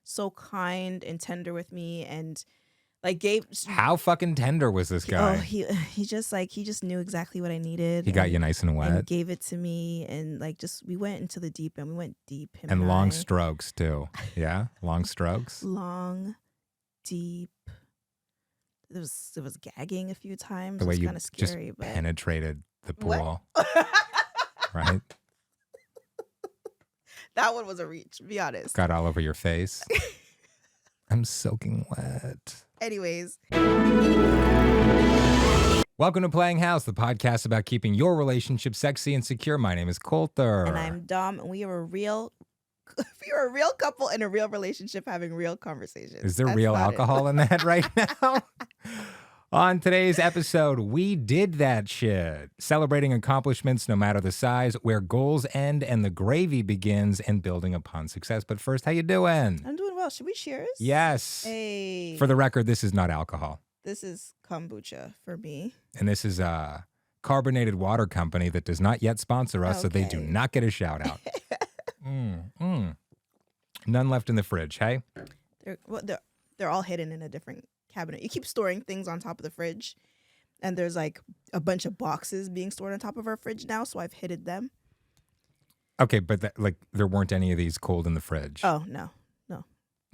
so kind and tender with me, and like gave. How fucking tender was this guy? Oh, he just knew exactly what I needed. He got you nice and wet. And gave it to me, and like we went into the deep end. We went deep. Him and long I. strokes too. Yeah, long strokes. Long, deep. It was gagging a few times. The way it was you kind of scary, just but penetrated the pool, right? That one was a reach. Be honest. Got all over your face. I'm soaking wet. Anyways. Welcome to Playing House, the podcast about keeping your relationship sexy and secure. My name is Kolter. And I'm Dom, and we are a real couple in a real relationship having real conversations. Is there real alcohol in that right now? On today's episode, we did that shit. Celebrating accomplishments no matter the size, where goals end and the gravy begins, and building upon success. But first, how you doing? I'm doing well. Should we cheers? Yes. Hey. For the record, this is not alcohol. This is kombucha for me. And this is a carbonated water company that does not yet sponsor us, so they do not get a shout out. None left in the fridge, hey? They're all hidden in a different cabinet. You keep storing things on top of the fridge, and there's like a bunch of boxes being stored on top of our fridge now, so I've hidden them. Okay, but there weren't any of these cold in the fridge. Oh, no.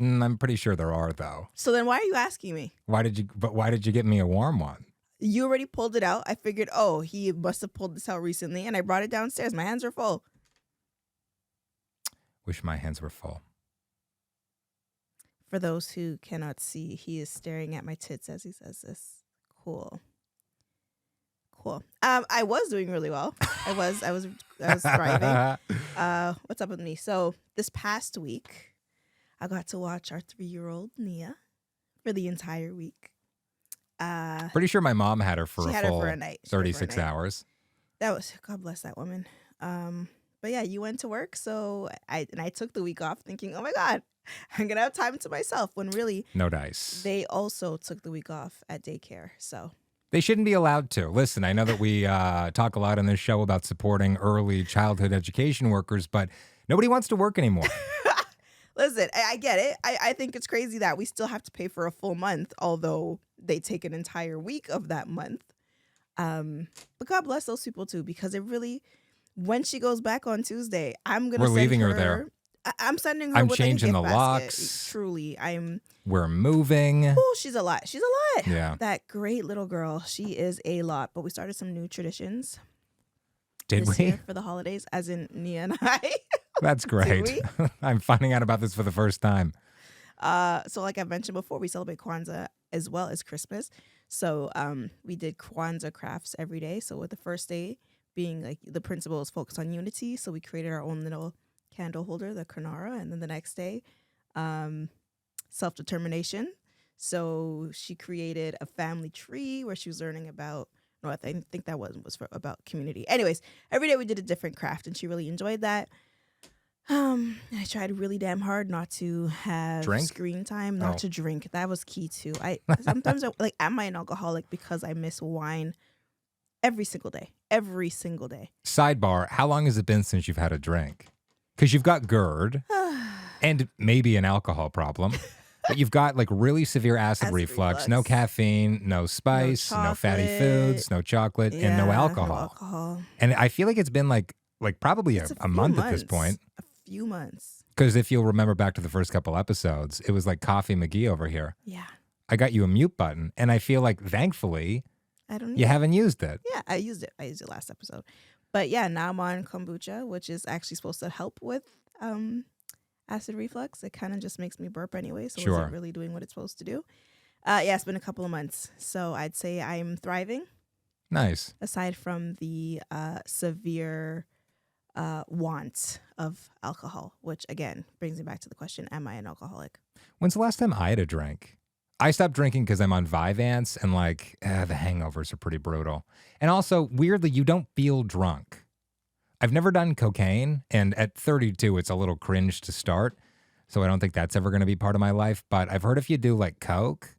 I'm pretty sure there are, though. So then why are you asking me? Why did you get me a warm one? You already pulled it out. I figured, he must have pulled this out recently, and I brought it downstairs. My hands are full. Wish my hands were full. For those who cannot see, he is staring at my tits as he says this. Cool. I was doing really well. I was thriving. What's up with me? So this past week, I got to watch our 3-year-old Nia for the entire week. Pretty sure my mom had her for a night. 36 hours. That was, God bless that woman. But yeah, you went to work, so I took the week off thinking, oh my God, I'm going to have time to myself, when really no dice. They also took the week off at daycare, so. They shouldn't be allowed to. Listen, I know that we talk a lot on this show about supporting early childhood education workers, but nobody wants to work anymore. Listen, I get it. I think it's crazy that we still have to pay for a full month, although they take an entire week of that month. But God bless those people too, because it really, when she goes back on Tuesday, we're leaving her there. I'm sending her. I'm with changing the basket. locks. Truly, We're moving. Oh, she's a lot. Yeah. That great little girl. She is a lot. But we started some new traditions. Did we? Year for the holidays, as in Nia and I. That's great. I'm finding out about this for the first time. So like I mentioned before, we celebrate Kwanzaa as well as Christmas. So we did Kwanzaa crafts every day. So with the first day being like the principle is focused on unity. So we created our own little candle holder, the Kanara. And then the next day, self-determination. So she created a family tree where she was learning about, no, I think that was about community. Anyways, every day we did a different craft, and she really enjoyed that. I tried really damn hard not to have screen time, not to drink. That was key too. Sometimes am I an alcoholic because I miss wine every single day? Sidebar, how long has it been since you've had a drink? Because you've got GERD and maybe an alcohol problem. But you've got like really severe acid reflux, no caffeine, no spice, no fatty foods, no chocolate, and no alcohol. And I feel like it's been like probably a month at this point. A few months. Because if you'll remember back to the first couple episodes, it was like Coffee McGee over here. Yeah. I got you a mute button, and I feel like thankfully you haven't used it. Yeah, I used it. I used it last episode. But yeah, now I'm on kombucha, which is actually supposed to help with acid reflux. It kind of just makes me burp anyway, so it's really doing what it's supposed to do. Yeah, it's been a couple of months, so I'd say I'm thriving. Nice. Aside from the severe want of alcohol, which again brings me back to the question, am I an alcoholic? When's the last time I had a drink? I stopped drinking because I'm on Vyvanse, and the hangovers are pretty brutal. And also, weirdly, you don't feel drunk. I've never done cocaine, and at 32, it's a little cringe to start, so I don't think that's ever going to be part of my life. But I've heard if you do like coke,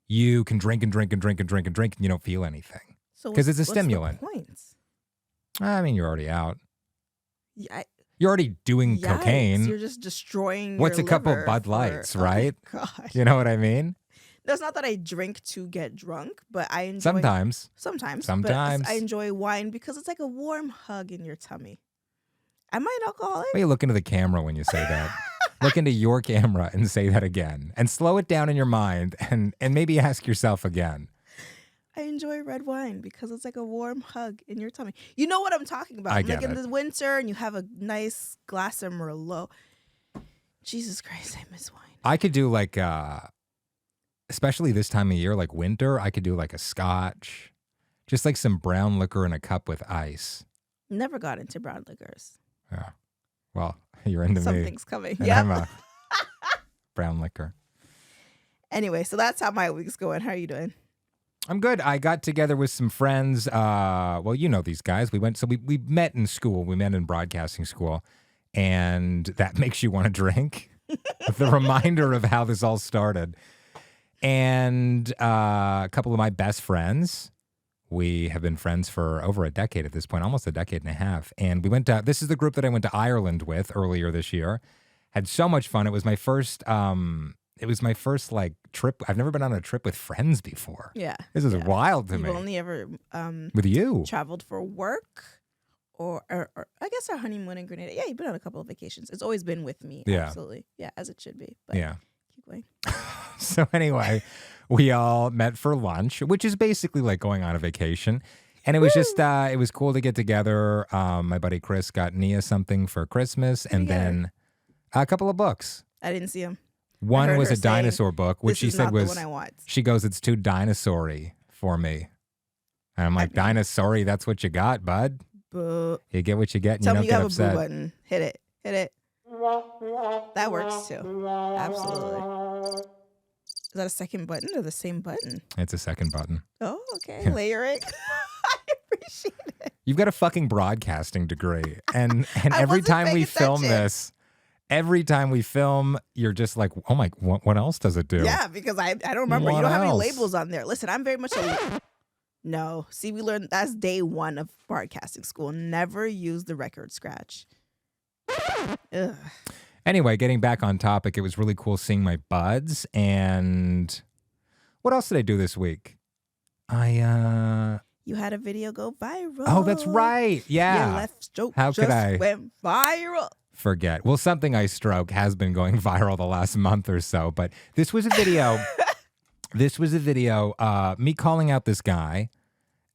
you can drink and drink and drink and drink and drink, and you don't feel anything. Because it's a stimulant. What's the point? I mean, you're already out. Yeah, You're already doing Yikes, cocaine. You're just destroying What's your a couple liver Bud for- Lights, oh my right? gosh. You know what I mean? No, it's not that I drink to get drunk, but I enjoy Sometimes. Sometimes. Sometimes. But I enjoy wine because it's like a warm hug in your tummy. Am I an alcoholic? Why you look into the camera when you say that? Look into your camera and say that again. And slow it down in your mind and maybe ask yourself again. I enjoy red wine because it's like a warm hug in your tummy. You know what I'm talking about. I get like in it. the winter and you have a nice glass of Merlot. Jesus Christ, I miss wine. I could do like, especially this time of year, like winter, I could do like a scotch. Just like some brown liquor in a cup with ice. Never got into brown liquors. Yeah. Well, you're into me. Something's coming. And Yeah. I'm a brown liquor. Anyway, so that's how my week's going. How are you doing? I'm good. I got together with some friends. Well, you know these guys. We met in school. We met in broadcasting school. And that makes you want to drink. The reminder of how this all started. And a couple of my best friends. We have been friends for over a decade at this point, almost a decade and a half. And we went to, this is the group that I went to Ireland with earlier this year. Had so much fun. It was my first like trip. I've never been on a trip with friends before. Yeah. This is wild to You've me. only ever With you. traveled for work or I guess our honeymoon in Grenada. Yeah, you've been on a couple of vacations. It's always been with me. Yeah. Absolutely. Yeah, as it should be. But Yeah. keep going. So anyway, we all met for lunch, which is basically like going on a vacation. And it was just, it was cool to get together. My buddy Chris got Nia something for Christmas and then a couple of books. I didn't see him. One was her a dinosaur book, which This she is said not was, the one I want. she goes, it's too dinosaur-y for me. And I'm like, dinosaur-y, that's what you got, bud. Boo. You get what you get and Tell you me don't you get have a upset. boo button. Hit it. Hit it. That works too. Absolutely. Is that a second button or the same button? It's a second button. Oh, okay. Layering. I appreciate it. You've got a fucking broadcasting degree. And every wasn't time we paying film attention. this, every time we film, you're just like, oh my, what else does it do? Yeah, because I don't remember. What You don't have any else? labels on there. Listen, I'm very much No. See, we learned that's day one of broadcasting school. Never use the record scratch. Ugh. Anyway, getting back on topic, it was really cool seeing my buds. And what else did I do this week? You had a video go viral. Oh, that's right. Yeah. Your left stroke How could just I went viral. forget? Well, something I stroke has been going viral the last month or so, but this was a video. Me calling out this guy,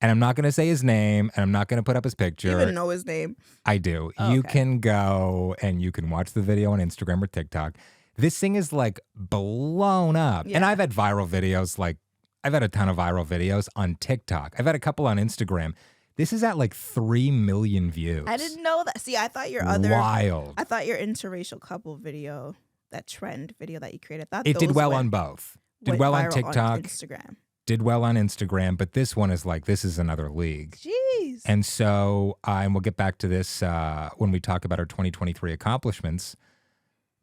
and I'm not going to say his name, and I'm not going to put up his picture. You even know his name. I do. Oh, You okay. can go and you can watch the video on Instagram or TikTok. This thing is like blown up. And Yeah. I've had viral videos, like I've had a ton of viral videos on TikTok. I've had a couple on Instagram. This is at like 3 million views. I didn't know that. See, I thought your Wild. I thought your interracial couple video, that trend video that you created, I thought It did those well went- on both. Did went well on viral TikTok. Instagram. Did well on Instagram. But this one is like, this is another league. Jeez. And so, and we'll get back to this when we talk about our 2023 accomplishments.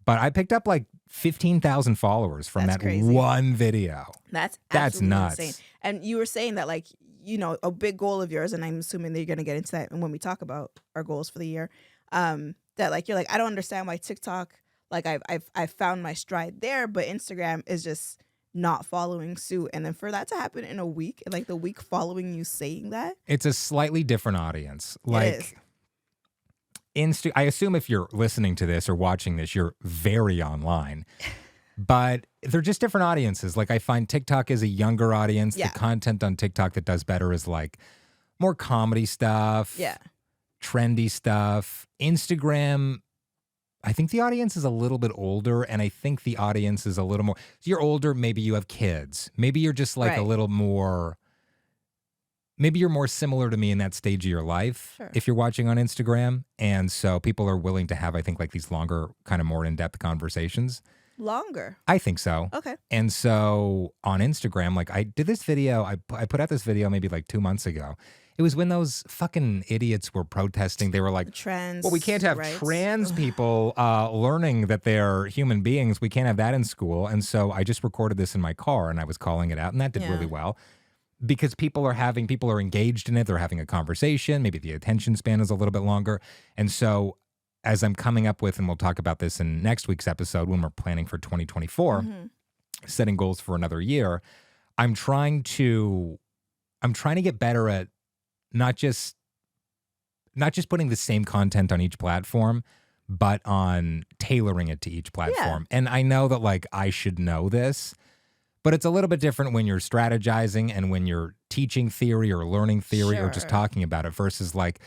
But I picked up like 15,000 followers from That's that crazy. one video. That's That's absolutely nuts. insane. And you were saying that, like, you know, a big goal of yours, and I'm assuming that you're going to get into that when we talk about our goals for the year, that like you're like, I don't understand why TikTok, like I've found my stride there, but Instagram is just not following suit. And then for that to happen in a week, and like the week following you saying that, It's a slightly different audience. is. Like, I assume if you're listening to this or watching this, you're very online. But they're just different audiences. Like I find TikTok is a younger audience. Yeah. The content on TikTok that does better is like more comedy stuff. yeah, Trendy stuff. Instagram, I think the audience is a little bit older, and I think the audience is a little more. So you're older, maybe you have kids. Maybe you're just like a Right. little more. Maybe you're more similar to me in that stage of your life Sure. if you're watching on Instagram. And so people are willing to have, I think, like these longer, kind of more in-depth conversations. longer. I think so. Okay. And so on Instagram, like I did this video, I put out this video maybe like 2 months ago. It was when those fucking idiots were protesting. They were like, Trans. well, we can't have rights. trans people learning that they're human beings. We can't have that in school. And so I just recorded this in my car and I was calling it out, and that did Yeah. really well because people are engaged in it. They're having a conversation. Maybe the attention span is a little bit longer. And so as I'm coming up with, and we'll talk about this in next week's episode when we're planning for 2024, setting goals for another year, I'm trying to get better at not just putting the same content on each platform, but on tailoring it to each platform. And I know that like I should know this, but it's a little bit different when you're strategizing and when you're teaching theory or learning theory or just talking about it versus like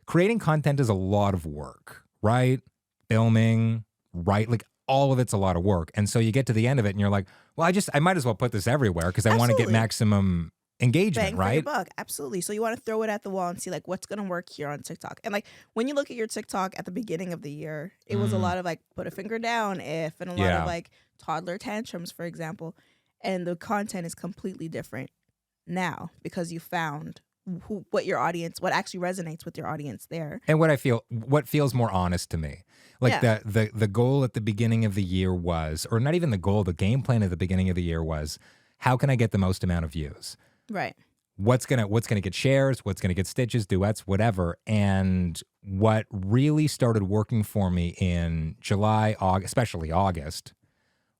creating content is a lot of work, right? Filming, right? Like all of it's a lot of work. And so you get to the end of it and you're like, well, I might as well put this everywhere because I want to get maximum engagement, bang right? for your buck. Absolutely. So you want to throw it at the wall and see like what's going to work here on TikTok. And like when you look at your TikTok at the beginning of the year, it was a lot of like put a finger down if and a lot of like toddler tantrums, for example. And the content is completely different now because you found what actually resonates with your audience there. And what feels more honest to me. Like the goal at the beginning of the year was, or not even the goal, the game plan at the beginning of the year was, how can I get the most amount of views? Right. What's gonna get shares? What's gonna get stitches, duets, whatever? And what really started working for me in July, August, especially August,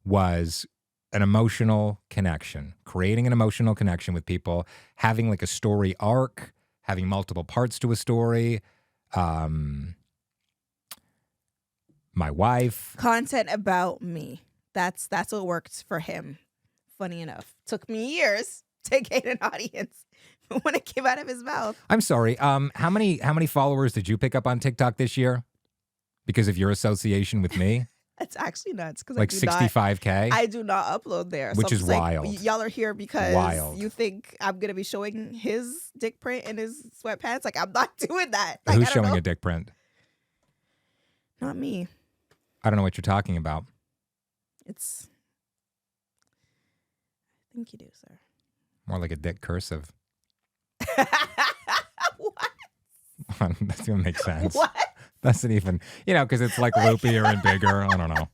was an emotional connection, creating an emotional connection with people, having like a story arc, having multiple parts to a story. My wife. Content about me. That's what worked for him. Funny enough. Took me years to gain an audience when it came out of his mouth. I'm sorry. How many followers did you pick up on TikTok this year? Because of your association with me? It's actually nuts. Like 65K? I do not upload there. Which is wild. Like, y'all are here because you think I'm going to be showing his dick print in his sweatpants. Like, I'm not doing that. Like, who's showing a dick print? Not me. I don't know what you're talking about. I think you do, sir. More like a dick cursive. What? That's going to make sense. What? Doesn't even, because it's like loopier and bigger. I don't know.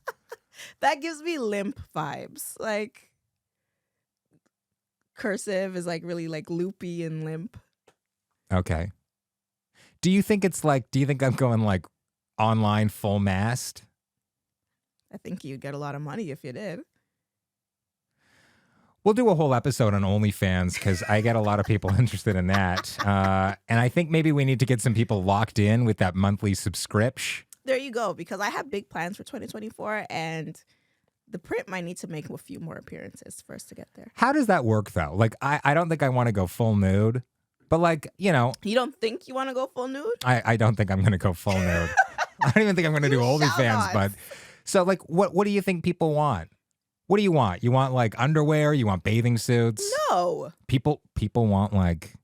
That gives me limp vibes. Like, cursive is like really like loopy and limp. Okay. Do you think I'm going like online full mast? I think you'd get a lot of money if you did. We'll do a whole episode on OnlyFans because I get a lot of people interested in that. And I think maybe we need to get some people locked in with that monthly subscription. There you go, because I have big plans for 2024 and the print might need to make a few more appearances for us to get there. How does that work though? Like, I don't think I want to go full nude, but like, You don't think you want to go full nude? I don't think I'm going to go full nude. I don't even think I'm going to do OnlyFans, but so like, what do you think people want? What do you want? You want like underwear? You want bathing suits? No. People want like,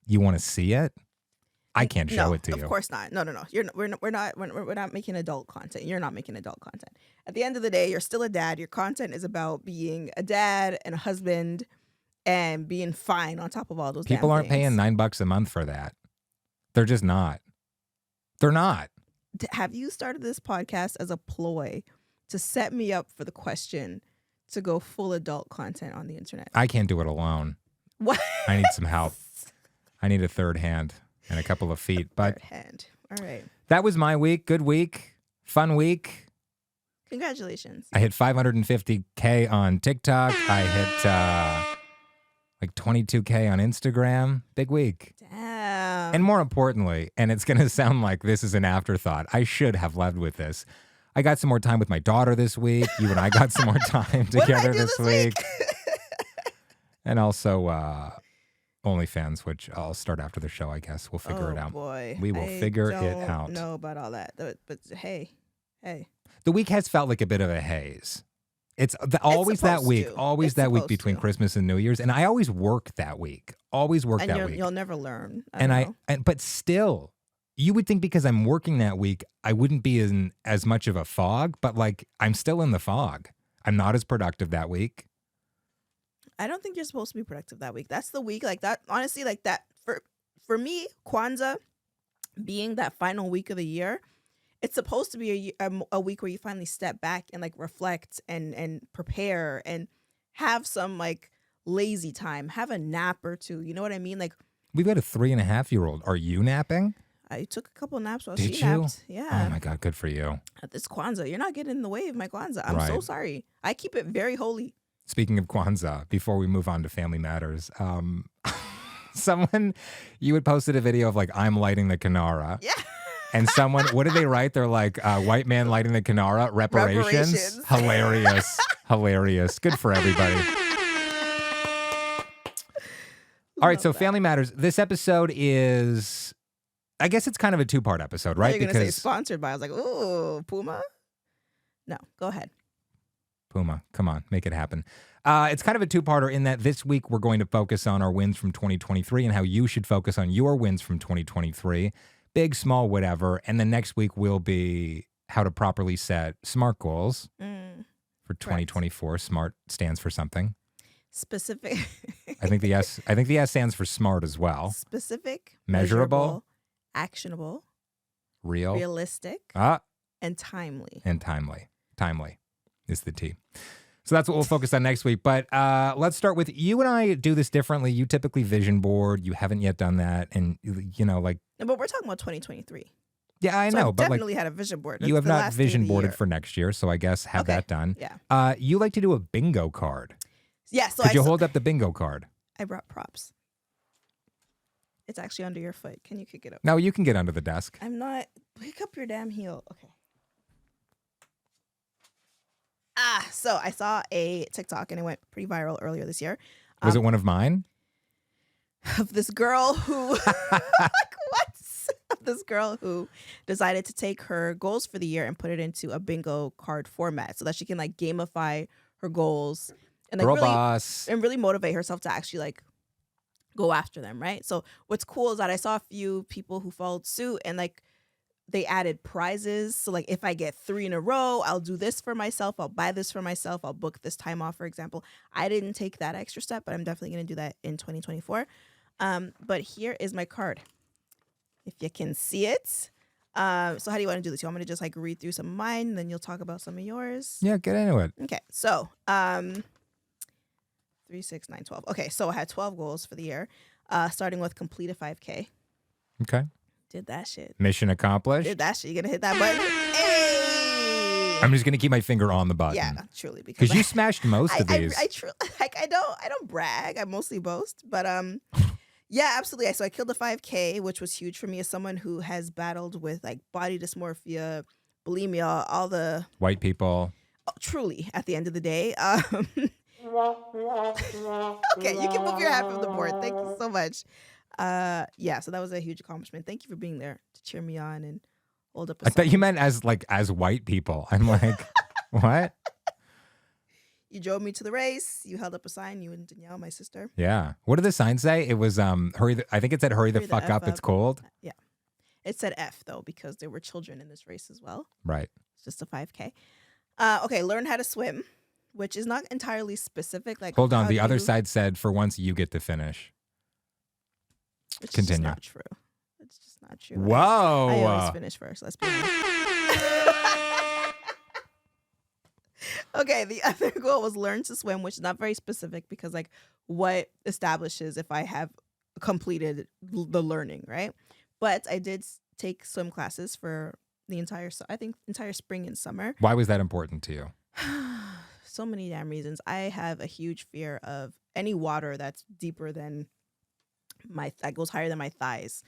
you want to see it? I can't show it to you. Of course not. No. We're not making adult content. You're not making adult content. At the end of the day, you're still a dad. Your content is about being a dad and a husband and being fine on top of all those People aren't paying $9 a month for that. They're just not. They're not. Have you started this podcast as a ploy to set me up for the question to go full adult content on the internet? I can't do it alone. What? I need some help. I need a third hand and a couple of feet. But third hand. All right. That was my week. Good week. Fun week. Congratulations. I hit 550K on TikTok. I hit like 22K on Instagram. Big week. Damn. And more importantly, and it's going to sound like this is an afterthought, I should have led with this. I got some more time with my daughter this week. You and I got some more time together this week. And also OnlyFans, which I'll start after the show, I guess. We'll figure it out. Boy. We will figure it out. I don't know about all that. But hey. The week has felt like a bit of a haze. It's always that week. Always that week between Christmas and New Year's. And I always work that week. Always work that week. You'll never learn. But still, you would think because I'm working that week, I wouldn't be in as much of a fog, but like I'm still in the fog. I'm not as productive that week. I don't think you're supposed to be productive that week. That's the week like that. Honestly, like that for me, Kwanzaa being that final week of the year, it's supposed to be a week where you finally step back and like reflect and prepare and have some like lazy time, have a nap or two. You know what I mean? Like we've got a 3.5-year-old. Are you napping? I took a couple naps while Did she you? napped. Yeah. Oh my God, good for you. At this Kwanzaa, you're not getting in the way of my Kwanzaa. I'm so Right. sorry. I keep it very holy. Speaking of Kwanzaa, before we move on to Family Matters, you had posted a video of like, I'm lighting the Kinara. Yeah. And someone, what did they write? They're like, white man lighting the Kinara, reparations. Hilarious. Hilarious. Good for everybody. All right, so Family Matters. This episode is, I guess it's kind of a two-part episode, right? You're going to say sponsored by. I was like, ooh, Puma? No, go ahead. Puma, come on, make it happen. It's kind of a two-parter in that this week we're going to focus on our wins from 2023 and how you should focus on your wins from 2023, big, small, whatever. And then next week will be how to properly set SMART goals for 2024. Correct. SMART stands for something. Specific. I think the S stands for SMART as well. Specific, measurable, actionable, realistic, and timely. Timely is the T. So that's what we'll focus on next week. But let's start with you and I do this differently. You typically vision board. You haven't yet done that. And, like. But we're talking about 2023. Yeah, I know. I've definitely had a vision board. You have not vision boarded for next year. So I guess have that done. Yeah. You like to do a bingo card. Yeah. So Could you hold up the bingo card? I brought props. It's actually under your foot. Can you kick it up? No, you can get under the desk. I'm not. Pick up your damn heel. Okay. So I saw a TikTok and it went pretty viral earlier this year. Was it one of mine? Of this girl who, like, what? Of this girl who decided to take her goals for the year and put it into a bingo card format so that she can like gamify her goals and like really motivate herself to actually like go after them, right? So what's cool is that I saw a few people who followed suit and like they added prizes. So like if I get 3 in a row, I'll do this for myself. I'll buy this for myself. I'll book this time off, for example. I didn't take that extra step, but I'm definitely going to do that in 2024. But here is my card. If you can see it. So how do you want to do this? You want me to just like read through some of mine, and then you'll talk about some of yours? Yeah, get into it. Okay. So 3, 6, 9, 12. Okay. So I had 12 goals for the year, starting with complete a 5K. Okay. Did that shit. Mission accomplished. Did that shit. You're going to hit that button? Hey! I'm just going to keep my finger on the button. Yeah, truly. Because you smashed most of these. I don't brag. I mostly boast. But yeah, absolutely. So I killed a 5K, which was huge for me as someone who has battled with like body dysmorphia, bulimia, all the... White people. Oh, truly, at the end of the day. Okay, you can move your hand from the board. Thank you so much. Yeah, so that was a huge accomplishment. Thank you for being there to cheer me on and hold up a sign. I thought you meant as white people. I'm like, what? You drove me to the race. You held up a sign. You and Danielle, my sister. Yeah. What did the sign say? It was I think it said hurry the fuck up. It's cold. Yeah. It said F though because there were children in this race as well. Right. It's just a 5K. Okay, learn how to swim, which is not entirely specific. Like, hold on. The other side said for once you get to finish. It's Continue. Just not true. It's just not true. Whoa. I always finish first. Let's be honest. Okay, the other goal was learn to swim, which is not very specific because like what establishes if I have completed the learning, right? But I did take swim classes for the entire spring and summer. Why was that important to you? So many damn reasons. I have a huge fear of any water that's deeper than that goes higher than my thighs.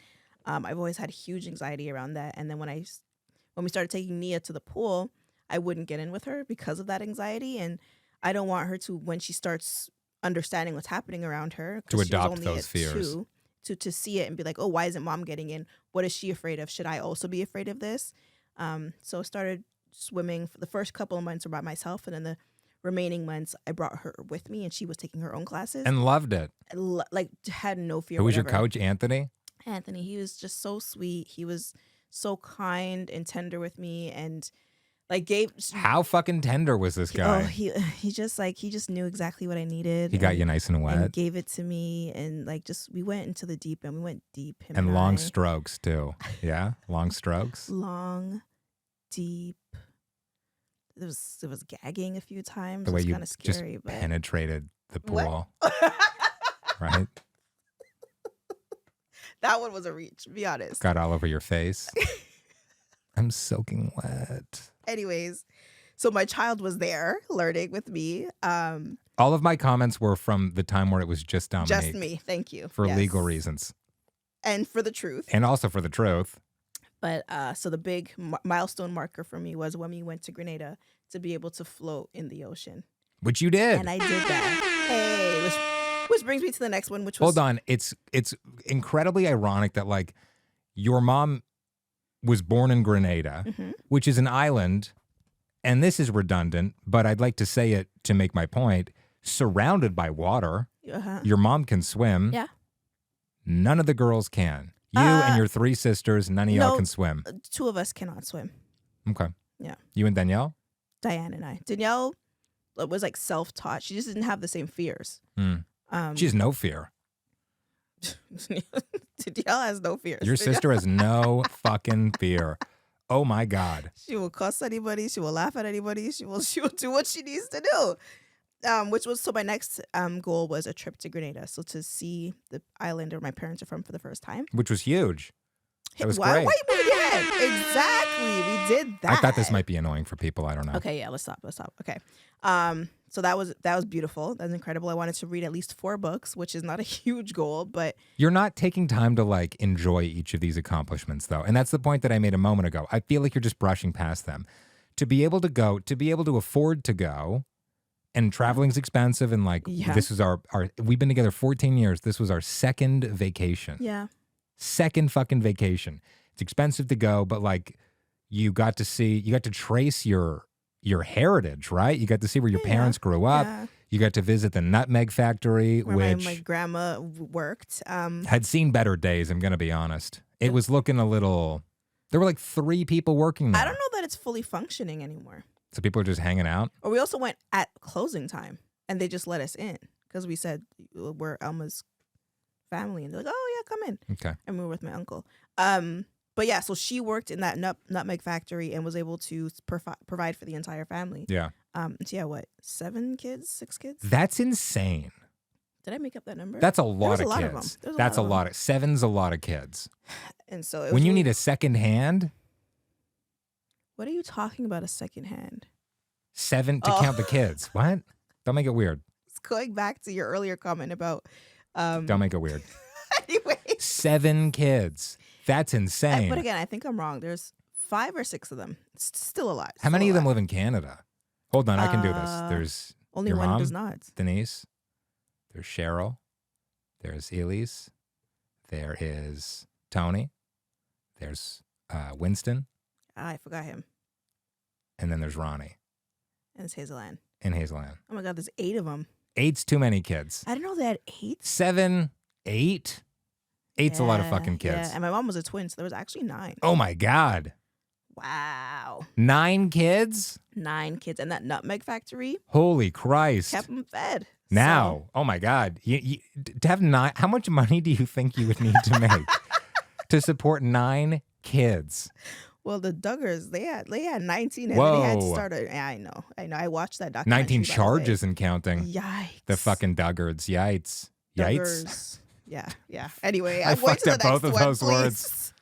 I've always had huge anxiety around that. And then when we started taking Nia to the pool, I wouldn't get in with her because of that anxiety. And I don't want her to, when she starts understanding what's happening around her, to adopt those fears. To see it and be like, oh, why isn't mom getting in? What is she afraid of? Should I also be afraid of this? So I started swimming. For the first couple of months were by myself. And then the remaining months, I brought her with me and she was taking her own classes. And loved it. Like, had no fear. Who was your coach, Anthony? Anthony. He was just so sweet. He was so kind and tender with me and like How fucking tender was this guy? He just knew exactly what I needed. He got you nice and wet. And gave it to me and like we went into the deep end. We went deep. And long strokes too. Yeah? Long strokes? Long, deep. It was gagging a few times. The way you kind of scary, just but penetrated the pool. Right? That one was a reach, to be honest. Got all over your face. I'm soaking wet. Anyways, so my child was there learning with me. All of my comments were from the time where it was just Dominique. Just me. Thank you. For Yes. legal reasons. And for the truth. And also for the truth. But so the big milestone marker for me was when we went to Grenada to be able to float in the ocean. Which you did. And I did that. Hey, which brings me to the next one, which was... Hold on. It's incredibly ironic that, like, your mom was born in Grenada, which is an island, and this is redundant, but I'd like to say it to make my point, surrounded by water. Your mom can swim. Yeah. None of the girls can. You and your 3 sisters, none of y'all can swim. 2 of us cannot swim. Okay. Yeah. You and Danielle? Diane and I. Danielle was like self-taught. She just didn't have the same fears. She has no fear. Danielle has no fears. Your sister has no fucking fear. Oh my God. She will cuss anybody. She will laugh at anybody. She will do what she needs to do. So my next goal was a trip to Grenada. So to see the island where my parents are from for the first time. Which was huge. That was Why great. you moving your head? Exactly. We did that. I thought this might be annoying for people. I don't know. Okay, yeah, let's stop. Okay. So that was beautiful. That's incredible. I wanted to read at least 4 books, which is not a huge goal, but You're not taking time to, like, enjoy each of these accomplishments, though. And that's the point that I made a moment ago. I feel like you're just brushing past them. To be able to go, to be able to afford to go, and traveling's expensive, and, like, this was our we've been together 14 years. This was our second vacation. yeah. Second fucking vacation. It's expensive to go, but, like, you got to trace your heritage, right? You got to see where your parents grew up. Yeah. You got to visit the nutmeg factory, Where which my grandma worked. had seen better days, I'm going to be honest. It was looking a little... There were like 3 people working there. I don't know that it's fully functioning anymore. So people are just hanging out? Or we also went at closing time, and they just let us in because we said we're Elma's family, and they're like, "Oh yeah, come in." Okay. And we were with my uncle. But yeah, so she worked in that nutmeg factory and was able to provide for the entire family. Yeah. So yeah, what, 7 kids, 6 kids? That's insane. Did I make up that number? That's a lot of lot of kids. them. That's a lot of... 7's a lot of kids. And so it When was you really- need a second hand, What are you talking about? A second hand? 7 to count the kids. What? Don't make it weird. It's going back to your earlier comment about. Don't make it weird. Anyway. 7 kids. That's insane. But again, I think I'm wrong. There's 5 or 6 of them. It's still a lot. How many of them live in Canada? Hold on, I can do this. There's Only your one mom, does not. Denise. There's Cheryl. There's Elise. There is Tony. There's Winston. I forgot him. And then there's Ronnie And it's Hazel Ann. and Hazel Ann. Oh my God, there's 8 of them. 8's too many kids. I didn't know they had 8. 7, 8? 8's a lot of fucking kids. Yeah, and my mom was a twin, so there was actually 9. Oh my God. Wow. 9 kids? 9 kids. And that nutmeg factory Holy Christ. kept them fed. Now, oh my God. To have 9, how much money do you think you would need to make to support 9 kids? Well, the Duggars, they had 19 and they had to Whoa. start I know. I watched that documentary. 19 by the way. charges and counting. Yikes. The fucking Duggards. Yikes. Yikes. Duggars. Yeah. Anyway, I I'm going fucked to the up next both of one, those please. words.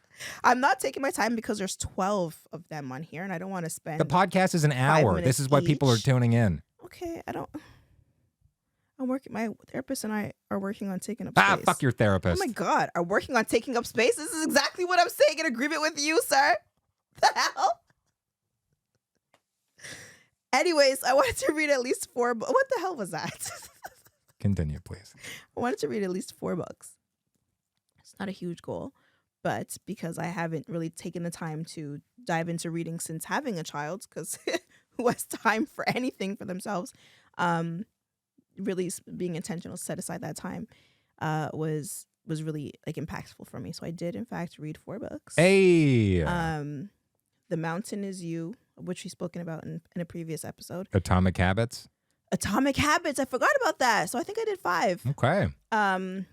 I'm not taking my time because there's 12 of them on here, and I don't want to spend. The podcast is an hour. minutes This is why people are each. tuning in. Okay, I'm working. My therapist and I are working on taking up Ah, space. fuck your Oh therapist. my God, are working on taking up space? This is exactly what I'm saying in agreement with you, sir. The hell? Anyways, I wanted to read at least 4. What the hell was that? Continue, please. I wanted to read at least 4 books. It's not a huge goal, but because I haven't really taken the time to dive into reading since having a child, because who has time for anything for themselves? Really being intentional, set aside that time, was really like impactful for me. So I did, in fact, read 4 books. Hey. The Mountain Is You, which we've spoken about in a previous episode. Atomic Habits. Atomic Habits. I forgot about that. So I think I did 5. Okay.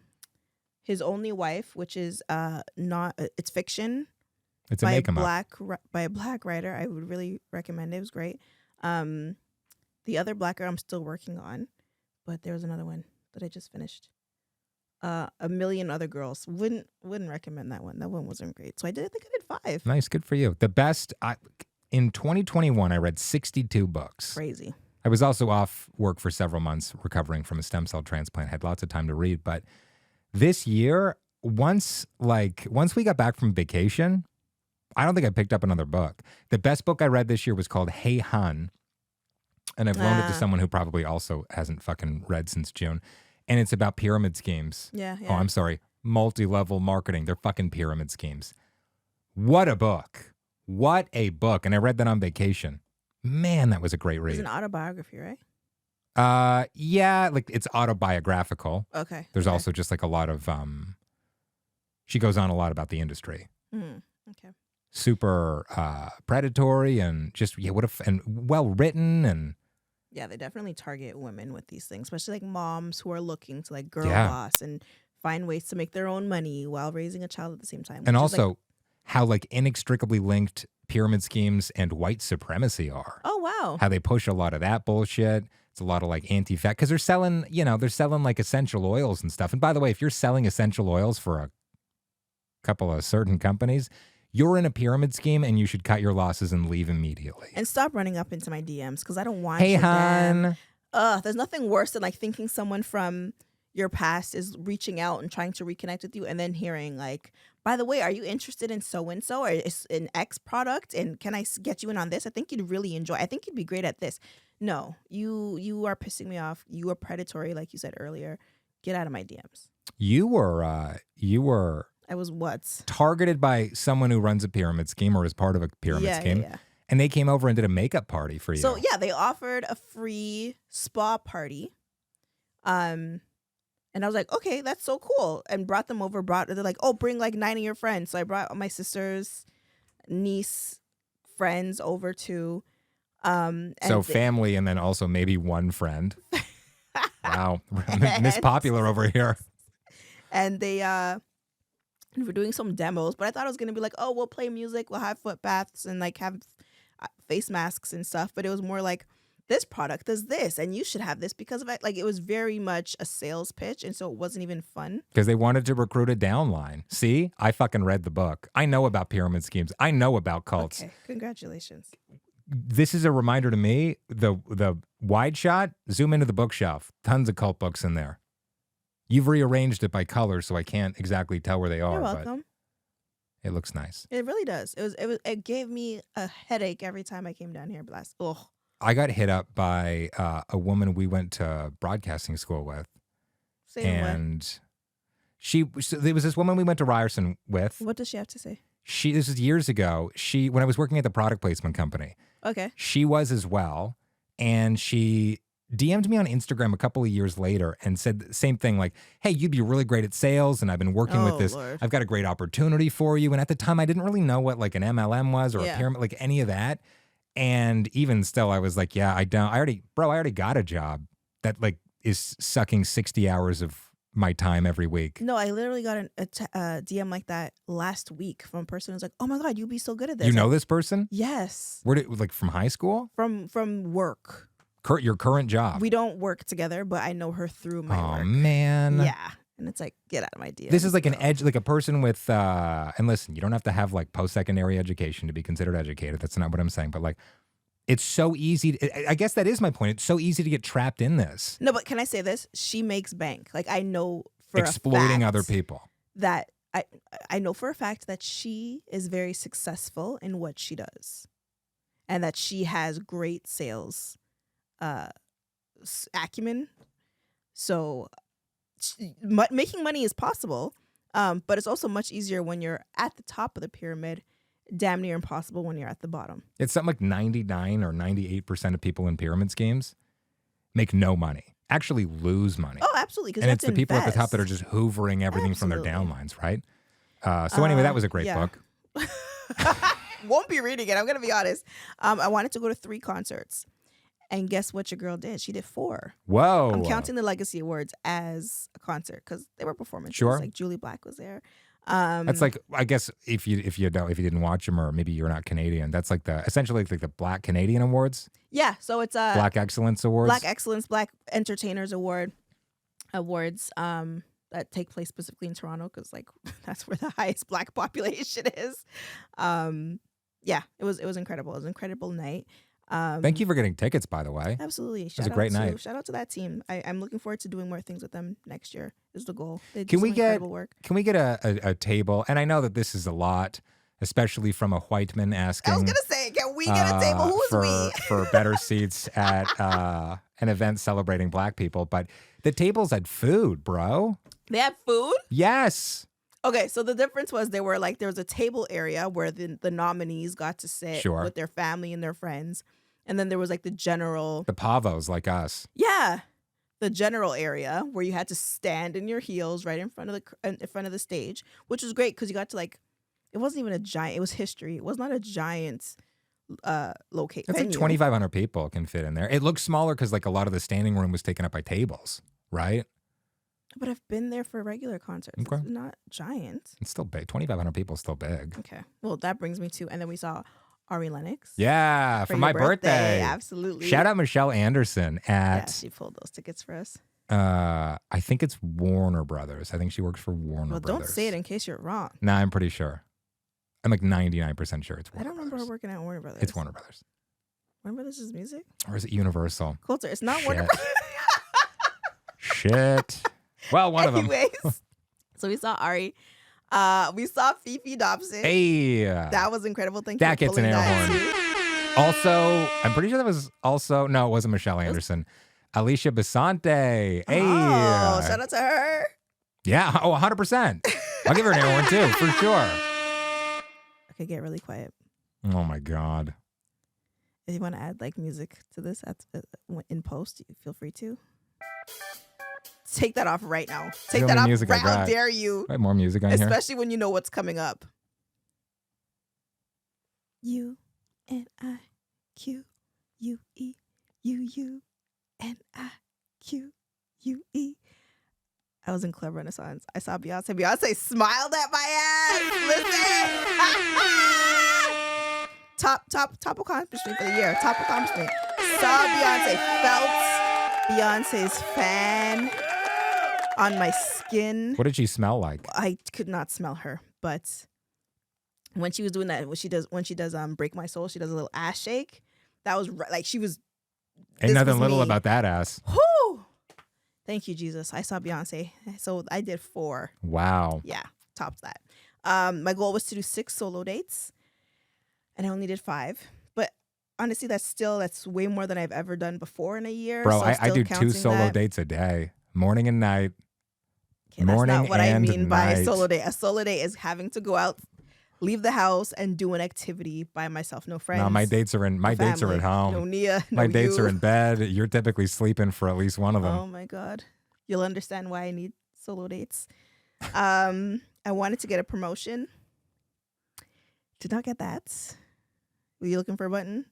His Only Wife, which is not it's fiction It's a by make 'em up. by a black writer. I would really recommend it. It was great. The other black girl I'm still working on, but there was another one that I just finished. A Million Other Girls. Wouldn't recommend that one. That one wasn't great. So I think I did 5. Nice, good for you. The best in 2021, I read 62 books. Crazy. I was also off work for several months recovering from a stem cell transplant. Had lots of time to read, but this year, once we got back from vacation, I don't think I picked up another book. The best book I read this year was called Hey Hun, and I've loaned it to someone who probably also hasn't fucking read since June. And it's about pyramid schemes. Yeah. Oh, I'm sorry. Multi-level marketing. They're fucking pyramid schemes. What a book. What a book. And I read that on vacation. Man, that was a great read. It's an autobiography, right? Yeah, like it's autobiographical. Okay. There's also just like a lot of she goes on a lot about the industry. Okay. Super predatory and just and well written and yeah, they definitely target women with these things, especially like moms who are looking to like girl Yeah. boss and find ways to make their own money while raising a child at the same time. and which is, also like, how like inextricably linked pyramid schemes and white supremacy are. oh wow. How they push a lot of that bullshit. It's a lot of like anti-fat because they're selling like essential oils and stuff. And by the way, if you're selling essential oils for a couple of certain companies, you're in a pyramid scheme and you should cut your losses and leave immediately. And stop running up into my DMs because I don't want Hey, your hon. there's nothing worse than like thinking someone from your past is reaching out and trying to reconnect with you and then hearing like, by the way, are you interested in so-and-so or is an X product? And can I get you in on this? I think you'd really enjoy. I think you'd be great at this. No, you are pissing me off. You are predatory, like you said earlier. Get out of my DMs. You were I was what? targeted by someone who runs a pyramid scheme or is part of a pyramid scheme. Yeah. And they came over and did a makeup party for you. So yeah, they offered a free spa party. And I was like, okay, that's so cool. And brought them over, they're like, oh, bring like 9 of your friends. So I brought my sister's niece friends over too. So family and then also maybe one friend. Wow. Miss Popular over here. And they were doing some demos, but I thought it was going to be like, oh, we'll play music, we'll have foot baths and like have face masks and stuff. But it was more like, this product does this and you should have this because of it. Like it was very much a sales pitch. And so it wasn't even fun. Because they wanted to recruit a downline. See, I fucking read the book. I know about pyramid schemes. I know about cults. Okay, congratulations. This is a reminder to me, the wide shot, zoom into the bookshelf. Tons of cult books in there. You've rearranged it by color, so I can't exactly tell where they are. You're welcome. But it looks nice. It really does. It gave me a headache every time I came down here. Ugh. I got hit up by a woman we went to broadcasting school with. And there was this woman we went to Ryerson with. What does she have to say? This is years ago. When I was working at the product placement company. Okay. She was as well. And she DM'd me on Instagram a couple of years later and said the same thing, like, hey, you'd be really great at sales and I've been working with this. Lord. I've got a great opportunity for you. And at the time, I didn't really know what like an MLM was or a Yeah. pyramid, like any of that. And even still, I was like, yeah, I already got a job that like is sucking 60 hours of my time every week. No, I literally got a DM like that last week from a person who's like, oh my God, you'd be so good at this. You know this person? Yes. Where did, like from high school? From work. Your current job? We don't work together, but I know her through my work. Oh, man. Yeah. And it's like, get out of my DMs. This is like an edge, like a person with, and listen, you don't have to have like post-secondary education to be considered educated. That's not what I'm saying. But like, it's so easy. I guess that is my point. It's so easy to get trapped in this. No, but can I say this? She makes bank. Like I know for exploiting a fact other people. That I know for a fact that she is very successful in what she does. And that she has great sales acumen. So making money is possible, but it's also much easier when you're at the top of the pyramid. Damn near impossible when you're at the bottom. It's something like 99 or 98% of people in pyramid schemes make no money, actually lose money. Oh, absolutely. And it's the people at the top that are just hoovering everything from their downlines, right? So anyway, that was a great book. Won't be reading it. I'm going to be honest. I wanted to go to 3 concerts. And guess what your girl did? She did 4. Whoa. I'm counting the Legacy Awards as a concert because they were performances. Sure. Like Julie Black was there. That's like, I guess if you didn't watch them or maybe you're not Canadian, that's like essentially like the Black Canadian Awards. Yeah, so it's Black Excellence Awards. Black Excellence, Black Entertainers Awards. They're that take place specifically in Toronto because like that's where the highest Black population is. Yeah, it was incredible. It was an incredible night. Thank you for getting tickets, by the way. Absolutely. was a great night. Shout out to that team. I'm looking forward to doing more things with them next year. Is the goal. They do Can we some get incredible work. Can we get a table? And I know that this is a lot, especially from a white man asking. I was gonna say, can we get a table? Who's for, we? for better seats at an event celebrating Black people? But the tables had food, bro. They had food? Yes. Okay, so the difference was there was a table area where the nominees got to sit Sure. with their family and their friends. And then there was like the general The pavos like us. Yeah. The general area where you had to stand in your heels right in front of the stage, which was great because you got to like it wasn't even a giant, it was history. It was not a giant location. It's like 2,500 people can fit in there. It looks smaller because like a lot of the standing room was taken up by tables, right? But I've been there for regular concerts. Okay. It's not giant. It's still big. 2,500 people is still big. Okay. Well, that brings me to, and then we saw Ari Lennox. Yeah, for your my birthday. Absolutely. Shout out Michelle Anderson Yeah, at, she pulled those tickets for us. I think it's Warner Brothers. I think she works for Warner Well, Brothers. don't say it in case you're wrong. Nah, I'm pretty sure. I'm like 99% sure it's Warner I don't remember her Brothers. working at Warner Brothers. It's Warner Brothers. Warner Brothers is music? Or is it Universal? Kolter, it's not Shit. Warner Brothers. Shit. Well, one of them. Anyways, so we saw Ari. We saw Fifi Dobson. Hey. That was incredible. Thank That you for gets an pulling air that horn. too. Also, I'm pretty sure that was also, no, it wasn't Michelle Anderson. Alicia Basante. Hey. Oh, shout out to her. Yeah. Oh, 100%. I'll give her an air horn too, for sure. Okay, get really quiet. Oh my God. If you want to add like music to this in post, you feel free to. Take that off right now. Take the that only off. music I How got. dare you? I have more music on here. Especially when you know what's coming up. U N I Q U E U U N I Q U E. I was in Club Renaissance. I saw Beyonce. Beyonce smiled at my ass. Listen. Top accomplishment for the year. Top accomplishment. Saw Beyonce. Felt Beyonce's fan on my skin. What did she smell like? I could not smell her, but when she was doing that, when she does Break My Soul, she does a little ass shake. That was like she was. Ain't nothing was little me. about that ass. Whew. Thank you, Jesus. I saw Beyonce, so I did 4. Wow. Yeah, topped that. My goal was to do 6 solo dates, and I only did 5. But honestly, that's way more than I've ever done before in a year. Bro, so I'm I still do 2 counting solo that. dates a day, morning and night. Okay, morning that's not what I and mean by a night. solo date. A solo date is having to go out, leave the house, and do an activity by myself. No friends. No, my dates are dates are family. at home. No Nia. No My dates you. are in bed. You're typically sleeping for at least one of them. Oh my God. You'll understand why I need solo dates. I wanted to get a promotion. Did not get that. Were you looking for a button?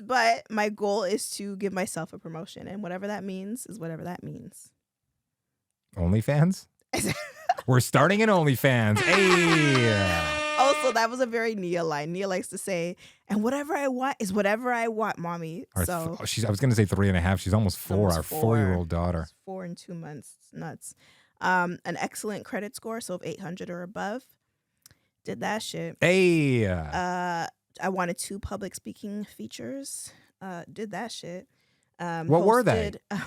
But my goal is to give myself a promotion, and whatever that means is whatever that means. OnlyFans? We're starting an OnlyFans. Hey. Also, that was a very Nia line. Nia likes to say, and whatever I want is whatever I want, mommy. So I was going to say 3.5. She's almost 4. almost Our 4. 4-year-old daughter. It's 4 in 2 months. It's nuts. An excellent credit score, so of 800 or above. Did that shit. Hey. I wanted 2 public speaking features. Did that shit. What were they? I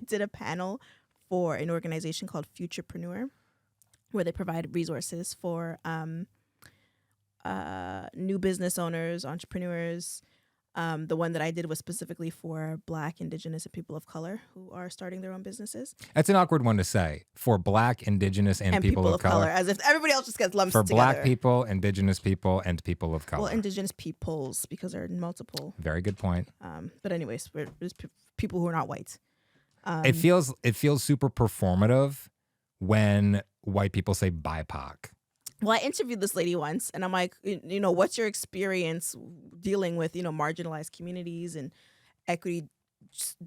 did a panel for an organization called Futurepreneur, where they provide resources for new business owners, entrepreneurs. The one that I did was specifically for Black, Indigenous, and people of color who are starting their own businesses. That's an awkward one to say. For Black, Indigenous, and people of color. As if everybody else just gets lumped For together. Black people, Indigenous people, and people of color. Well, Indigenous peoples, because there are multiple. Very good point. But anyways, there's people who are not white. It feels super performative when white people say BIPOC. Well, I interviewed this lady once, and I'm like, you know, what's your experience dealing with, you know, marginalized communities and equity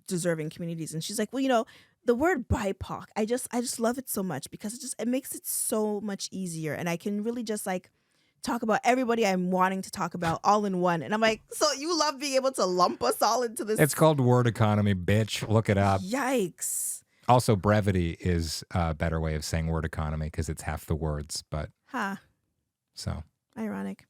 deserving communities? And she's like, well, you know, the word BIPOC, I just love it so much because it makes it so much easier, and I can really just like talk about everybody I'm wanting to talk about all in one. And I'm like, so you love being able to lump us all into this? It's called word economy, bitch. Look it up. Yikes. Also, brevity is a better way of saying word economy because it's half the words. But so ironic.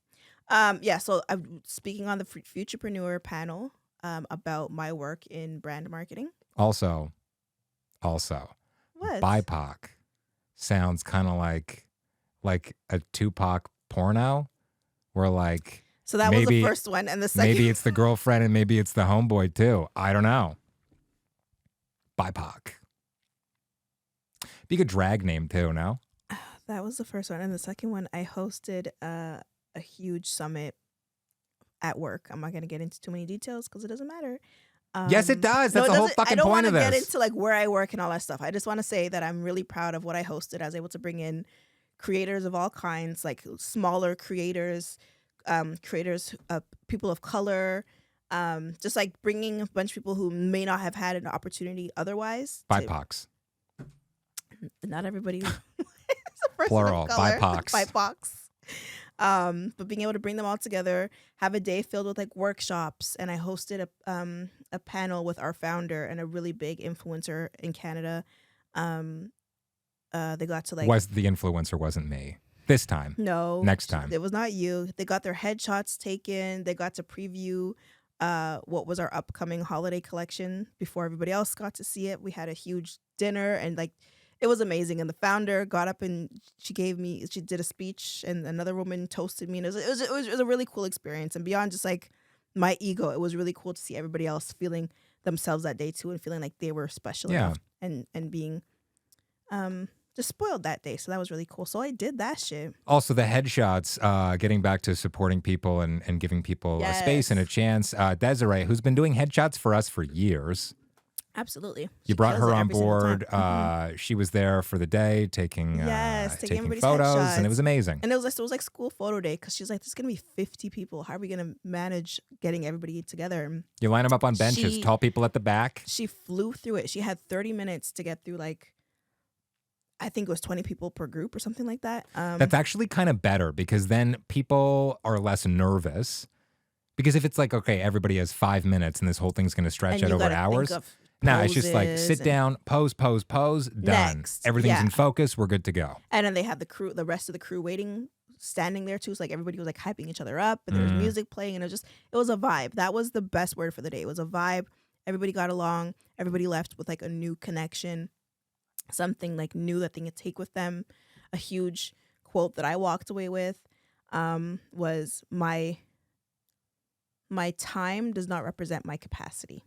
So I'm speaking on the Futurepreneur panel about my work in brand marketing. Also, What? BIPOC sounds kind of like a Tupac porno, where like so that was the first one, and the second maybe it's the girlfriend and maybe it's the homeboy too. I don't know. BIPOC. Be a good drag name too. No. That was the first one, and the second one I hosted a huge summit at work. I'm not going to get into too many details because it doesn't matter. Yes, it does. That's the whole fucking point of this. I don't want to get into like where I work and all that stuff. I just want to say that I'm really proud of what I hosted. I was able to bring in creators of all kinds, like smaller creators, people of color, just like bringing a bunch of people who may not have had an opportunity otherwise. BIPOCs. Not everybody. Plural. BIPOCs. But being able to bring them all together, have a day filled with like workshops, and I hosted a panel with our founder and a really big influencer in Canada. They got to like the influencer wasn't me this time. No, next time it was not you. They got their headshots taken. They got to preview what was our upcoming holiday collection before everybody else got to see it. We had a huge dinner and like. It was amazing, and the founder got up and she did a speech, and another woman toasted me, and it was a really cool experience. And beyond just like my ego, it was really cool to see everybody else feeling themselves that day too, and feeling like they were special enough, and being just spoiled that day. So that was really cool. So I did that shit. Also, the headshots, getting back to supporting people and giving people a space and a chance. Desiree, who's been doing headshots for us for years. Absolutely. You brought her on board. She was there for the day taking photos, headshots. and it was amazing. And it was like school photo day because she's like, there's going to be 50 people. How are we going to manage getting everybody together? You line them up on benches, tall people at the back. She flew through it. She had 30 minutes to get through like, I think it was 20 people per group or something like that. That's actually kind of better because then people are less nervous. Because if it's like, okay, everybody has 5 minutes and this whole thing's going to stretch out over hours. No, it's just like sit down, pose, done. Next. Everything's in focus. We're good to go. And then they had the rest of the crew waiting, standing there too. So like everybody was like hyping each other up, and there was music playing, and it was a vibe. That was the best word for the day. It was a vibe. Everybody got along. Everybody left with like a new connection, something like new that they could take with them. A huge quote that I walked away with was my time does not represent my capacity.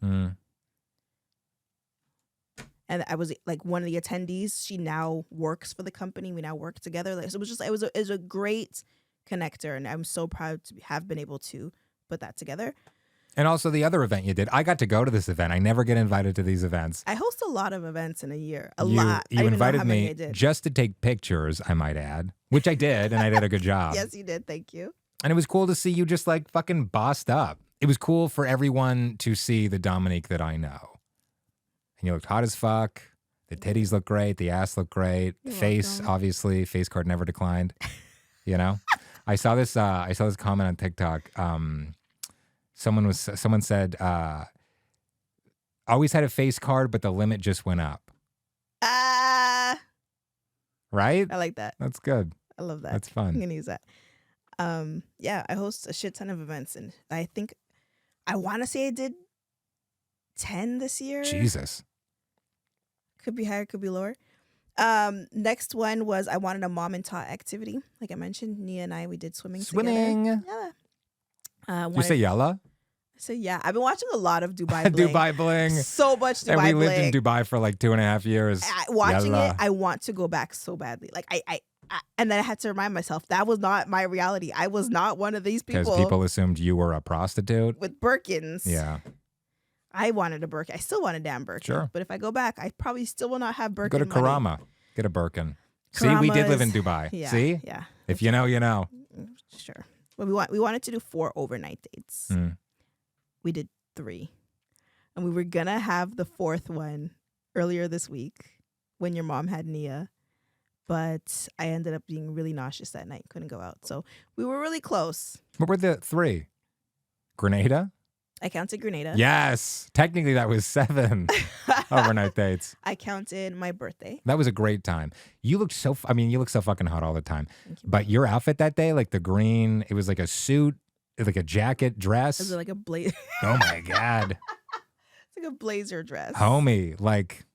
And I was like one of the attendees. She now works for the company. We now work together. Like, so it was a great connector, and I'm so proud to have been able to put that together. And also the other event you did. I got to go to this event. I never get invited to these events. I host a lot of events in a year. A lot. You invited me just to take pictures, I might add, which I did, and I did a good job. Yes, you did. Thank you. And it was cool to see you just like fucking bossed up. It was cool for everyone to see the Dominique that I know. And you looked hot as fuck. The titties look great. The ass looked great. You're Face, welcome. obviously, face card never declined. You know, I saw this comment on TikTok. Someone said, always had a face card, but the limit just went up. Right? I like that. That's good. I love that. That's fun. I'm gonna use that. I host a shit ton of events, and I think I want to say I did 10 this year. Jesus. Could be higher, could be lower. Next one was I wanted a mom and tot activity. Like I mentioned, Nia and we did swimming together. Yeah. You say yalla? So yeah, I've been watching a lot of Dubai Bling. Dubai Bling. So much Dubai Bling. And we lived in Dubai for like 2.5 years. Watching Yalla. it, I want to go back so badly. Like I and then I had to remind myself that was not my reality. I was not one of these people. Because people assumed you were a prostitute. With Birkins. Yeah. I wanted a Birkin. I still want a damn Birkin. Sure. But if I go back, I probably still will not have Birkin. Go to money. Karama. Get a Birkin. See, we did live in Dubai. Yeah, See? Yeah. If you know, you know. Sure. But we wanted to do 4 overnight dates. We did 3. And we were going to have the 4th one earlier this week when your mom had Nia. but I ended up being really nauseous that night. Couldn't go out. So we were really close. What were the 3? Grenada? I counted Grenada. Yes. Technically, that was 7 overnight dates. I counted my birthday. That was a great time. You looked so, you look so fucking hot all the time. Thank you. But your outfit that day, like the green, it was like a suit, like a jacket, dress. Is it like a blazer? Oh my God. It's like a blazer dress. Homie, like.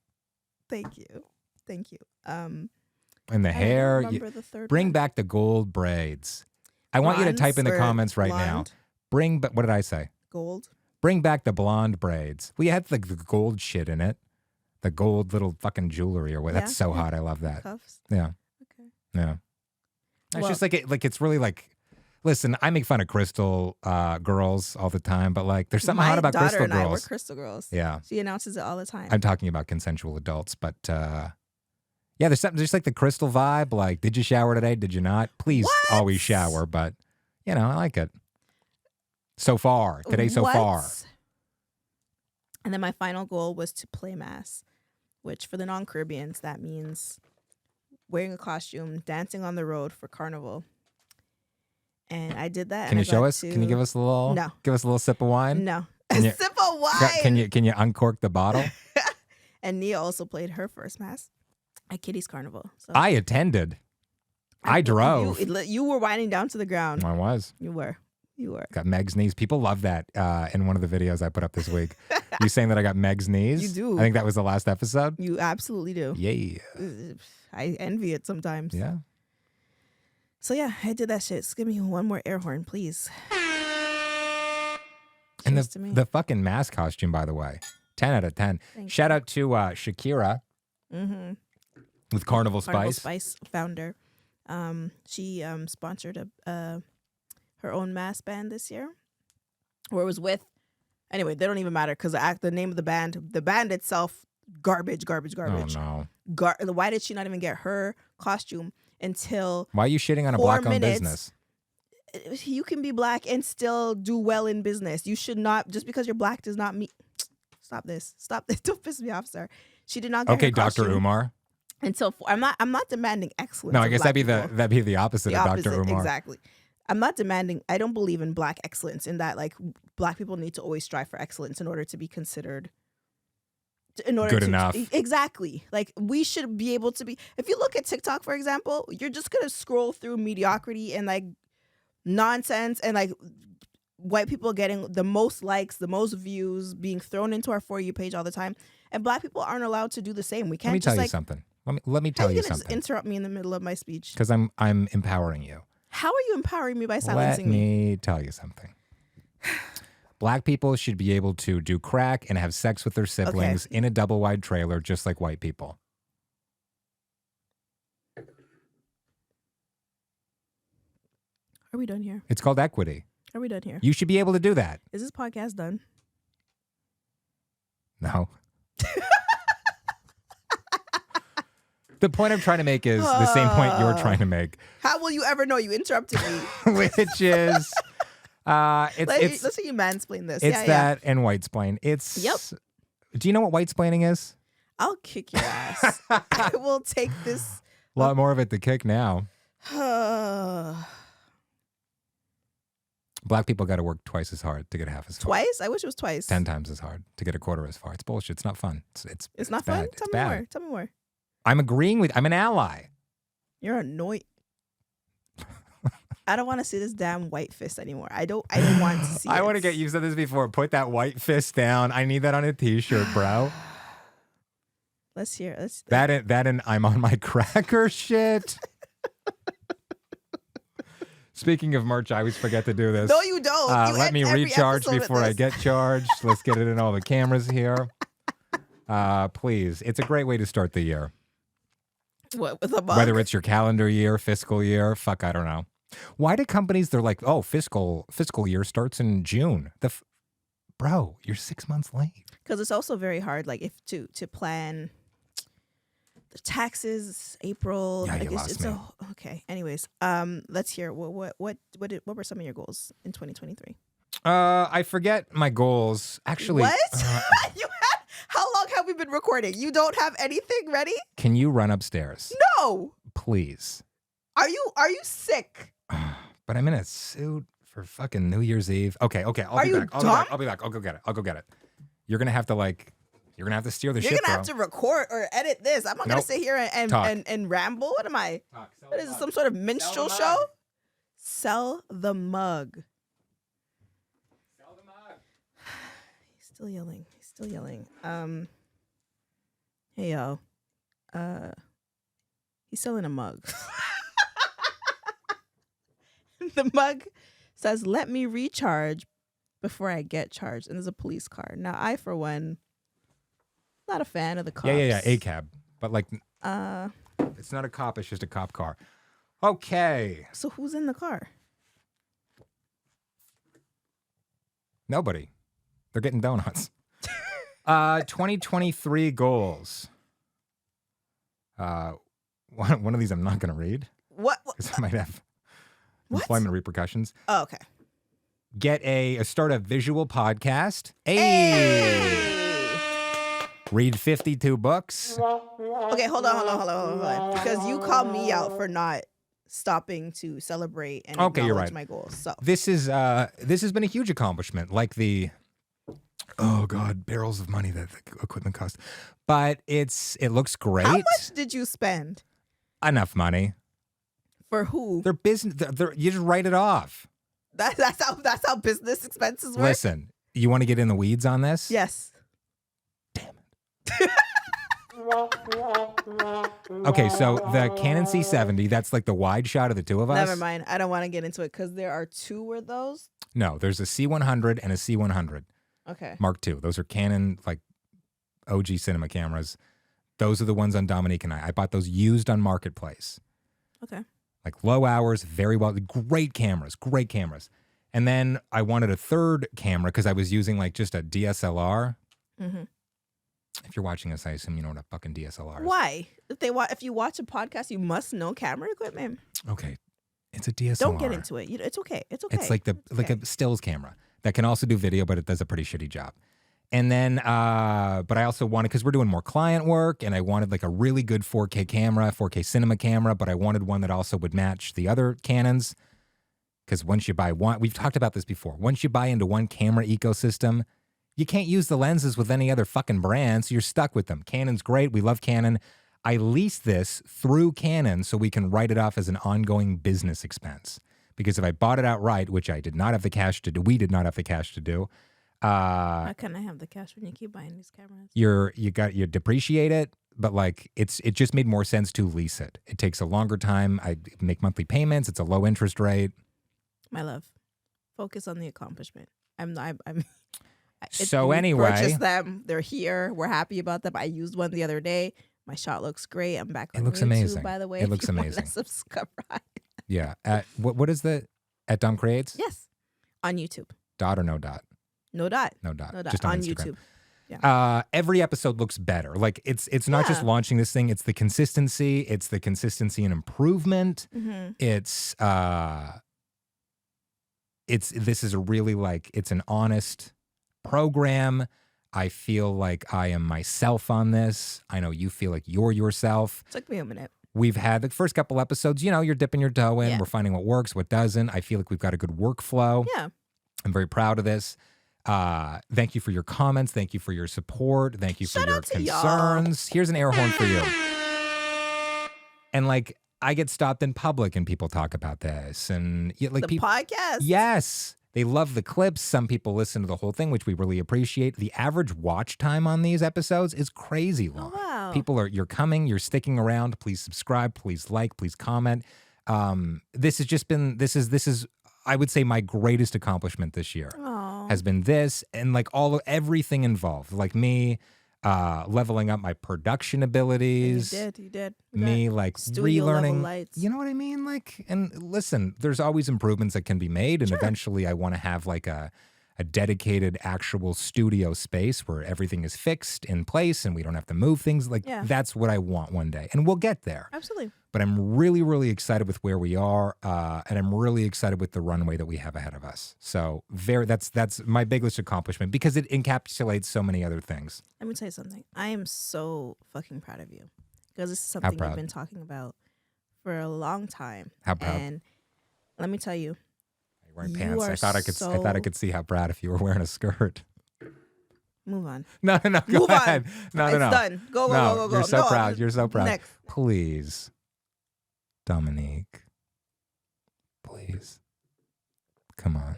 Thank you. Thank you. And the I hair. don't remember the third Bring one. back the gold braids. I want you to type in the Blondes or comments right now. blonde? What did I say? Gold. Bring back the blonde braids. We had like the gold shit in it. The gold little fucking jewelry or what. That's so hot. I love that. Cuffs. Yeah. Okay. Yeah. It's Well- just like it's really like, listen, I make fun of crystal girls all the time, but like there's something My hot about daughter crystal and I were girls. crystal girls. Yeah. She announces it all the time. I'm talking about consensual adults, but yeah, there's something just like the crystal vibe. Like, did you shower today? Did you not? Please What? always shower, but I like it. So far. Today so far. What? And then my final goal was to play mass, which for the non-Caribbeans, that means wearing a costume, dancing on the road for carnival. And I did that. Can and you I show got us? to- Can you give us a little? No. Give us a little sip of wine. No. Can you- A sip of wine. Can you uncork the bottle? And Nia also played her first mass at Kitty's Carnival. So I attended. I drove. You were winding down to the ground. I was. You were. Got Meg's knees. People love that in one of the videos I put up this week. You saying that I got Meg's knees? You do. I think that was the last episode. You absolutely do. Yeah. I envy it sometimes. Yeah. So yeah, I did that shit. Just give me one more air horn, please. And Cheers to me. the fucking mask costume, by the way, 10 out of 10. Thank Shout out to Shakira Mm-hmm. with Carnival Carnival Spice. Spice founder. She sponsored her own mass band this year, or it was with. Anyway, they don't even matter because the name of the band itself, garbage. Oh no! Why did she not even get her costume until Why are you shitting on a 4 black-owned minutes? business? You can be black and still do well in business. You should not, just because you're black does not mean. Stop this! Don't piss me off, sir. She did not get Okay, her Dr. costume Umar. until I'm not demanding excellence. No, I of guess black that'd people. be the opposite The of opposite, Dr. Umar. exactly. I'm not demanding. I don't believe in black excellence. In that, like, black people need to always strive for excellence in order to be considered. In order Good to, enough. Exactly. Like, we should be able to be. If you look at TikTok, for example, you're just gonna scroll through mediocrity and like nonsense and like white people getting the most likes, the most views, being thrown into our For You page all the time, and black people aren't allowed to do the same. We can't. Let me just tell you like, something. Let me How tell are you you gonna just something. interrupt me in the middle of my speech? Because I'm empowering you. How are you empowering me by Let silencing me? me tell you something. Black people should be able to do crack and have sex with their siblings in a double wide trailer, just like white people. Are we done here? It's called equity. Are we done here? You should be able to do that. Is this podcast done? No. The point I'm trying to make is the same point you're trying to make, How will you ever know? You interrupted me. which is Let's say you mansplain this. it's Yeah. that and white splain. It's Yep. Do you know what white splaining is? I'll kick your ass. I will take this. A lot more of it to kick now. Black people got to work twice as hard to get half as far. Twice? I wish it was twice. 10 times as hard to get a quarter as far. It's bullshit. It's not fun. It's not bad. fun? It's Tell me bad. more. Tell me more. I'm agreeing with. I'm an ally. You're annoying. I don't want to see this damn white fist anymore. I don't want to see I it. want to get. You've said this before. Put that white fist down. I need that on a T-shirt, bro. Let's hear it. That and I'm on my cracker shit. Speaking of merch, I always forget to do this. No, you don't. You Let end me every recharge episode with before I this. get charged. Let's get it in all the cameras here. Please. It's a great way to start the year. What, with a mug? Whether it's your calendar year, fiscal year, fuck, I don't know. Why do companies, they're like, oh, fiscal year starts in June. Bro, you're 6 months late. Because it's also very hard, like, if to plan the taxes, April. Yeah, like, you lost me. Okay. Anyways, let's hear what were some of your goals in 2023? I forget my goals. Actually, What? How long have we been recording? You don't have anything ready? can you run upstairs? No. please. Are you sick? But I'm in a suit for fucking New Year's Eve. Okay. I'll Are be you back. dumb? I'll be back. I'll go get it. You're gonna have to steer the You're ship, gonna have to record or edit this. I'm not gonna Nope. sit here and ramble. What am I? What is this, some sort of minstrel show? Sell the mug. Sell the mug. He's still yelling. Hey yo. He's selling a mug. The mug says, "Let me recharge before I get charged." And there's a police car. Now, I, for one, not a fan of the cops. Yeah. A cab, but like, Uh, it's not a cop. It's just a cop car. Okay. so who's in the car? Nobody. They're getting donuts. 2023 goals. One of these I'm not going to read What? because I might have What? employment repercussions. Oh, okay. Start a visual podcast. Hey! Read 52 books. Okay, hold on. Because you called me out for not stopping to celebrate and Okay, you're acknowledge right. my goals. So This has been a huge accomplishment. Like barrels of money that the equipment cost. But it looks great. how much did you spend? Enough money. For who? They're business. You just write it off. That's how business expenses work. Listen, you want to get in the weeds on this? Yes. Okay, so the Canon C70, that's like the wide shot of the two of us. Never mind. I don't want to get into it because there are two of those. No, there's a C100 and a C100 Okay. Mark II. Those are Canon, like OG cinema cameras. Those are the ones on Dominique and I. I bought those used on Marketplace. Okay. Like low hours, very well, great cameras. And then I wanted a third camera because I was using like just a DSLR. Mm-hmm. If you're watching this, I assume you know what a fucking DSLR is. Why? If you watch a podcast, you must know camera equipment. Okay, it's a DSLR. Don't get into it. It's okay. It's okay. It's like It's okay. a stills camera that can also do video, but it does a pretty shitty job. And then, but I also wanted, because we're doing more client work, and I wanted like a really good 4K camera, 4K cinema camera, but I wanted one that also would match the other Canons. Because once you buy one, we've talked about this before, once you buy into one camera ecosystem, you can't use the lenses with any other fucking brand, so you're stuck with them. Canon's great. We love Canon. I leased this through Canon so we can write it off as an ongoing business expense. Because if I bought it outright, which I did not have the cash to do, we did not have the cash to do. How can I have the cash when you keep buying these cameras? You depreciate it, but like it just made more sense to lease it. It takes a longer time. I make monthly payments. It's a low interest rate. My love, focus on the accomplishment. So we anyway, purchased them. They're here. We're happy about them. I used one the other day. My shot looks great. I'm back on It looks YouTube, amazing. by the way. It if looks you wanna amazing. Subscribe. Yeah. What is at Dom Creates? Yes, on YouTube. Dot or no dot? No dot. No dot. No dot. Just on YouTube. Instagram. Every episode looks better. Like it's not just Yeah. launching this thing. It's the consistency. It's the consistency and improvement. Mm-hmm. This is a really it's an honest program. I feel like I am myself on this. I know you feel like you're yourself. Took me a minute. We've had the first couple episodes, you're dipping your toe in. Yeah. We're finding what works, what doesn't. I feel like we've got a good workflow. Yeah. I'm very proud of this. Thank you for your comments. Thank you for your support. Thank you for Shout your out to y'all. concerns. Here's an air horn for you. And I get stopped in public and people talk about this. And The people, podcast. yes, they love the clips. Some people listen to the whole thing, which we really appreciate. The average watch time on these episodes is crazy long. Oh, wow. You're sticking around. Please subscribe. Please like. Please comment. This is I would say my greatest accomplishment this year Aw. has been this, and everything involved, like me leveling up my production abilities. You did. Me studio level relearning. lights. You know what I mean? And listen, there's always improvements that can be made, and Sure. eventually I want to have a dedicated actual studio space where everything is fixed in place and we don't have to move things. Yeah. That's what I want one day, and we'll get there. Absolutely. But I'm really, really excited with where we are, and I'm really excited with the runway that we have ahead of us. So that's my biggest accomplishment because it encapsulates so many other things. Let me tell you something. I am so fucking proud of you because this is something proud? you've been talking about for a long time. How proud? And let me tell you, You're wearing you pants. are I thought I could see how proud if you were wearing a skirt. move on. No, go Move on. ahead. No. It's done. Go. You're so No, proud. You're so proud. Next. Please, Dominique. Please. Come on.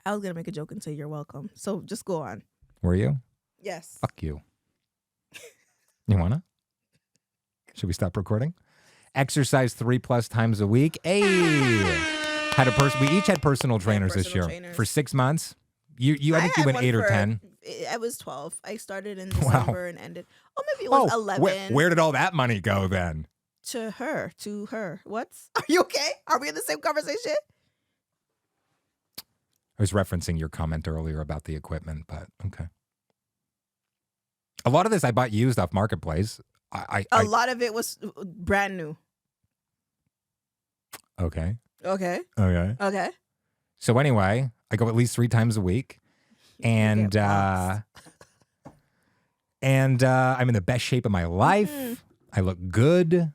I was gonna make a joke and say you're welcome. So just go on. Were you? Yes. Fuck you. You wanna? Should we stop recording? Exercise 3+ times a week. Hey, we each had personal trainers this year for 6 months. I think you went 8 or 10. I was 12. I started in December and ended. Oh, maybe it was 11. Where did all that money go then? To her. What? Are you okay? Are we in the same conversation? I was referencing your comment earlier about the equipment, but okay. A lot of this I bought used off Marketplace. A lot of it was brand new. Okay. Okay. So anyway, I go at least 3 times a week, and I'm in the best shape of my life. Mm-hmm. I look good.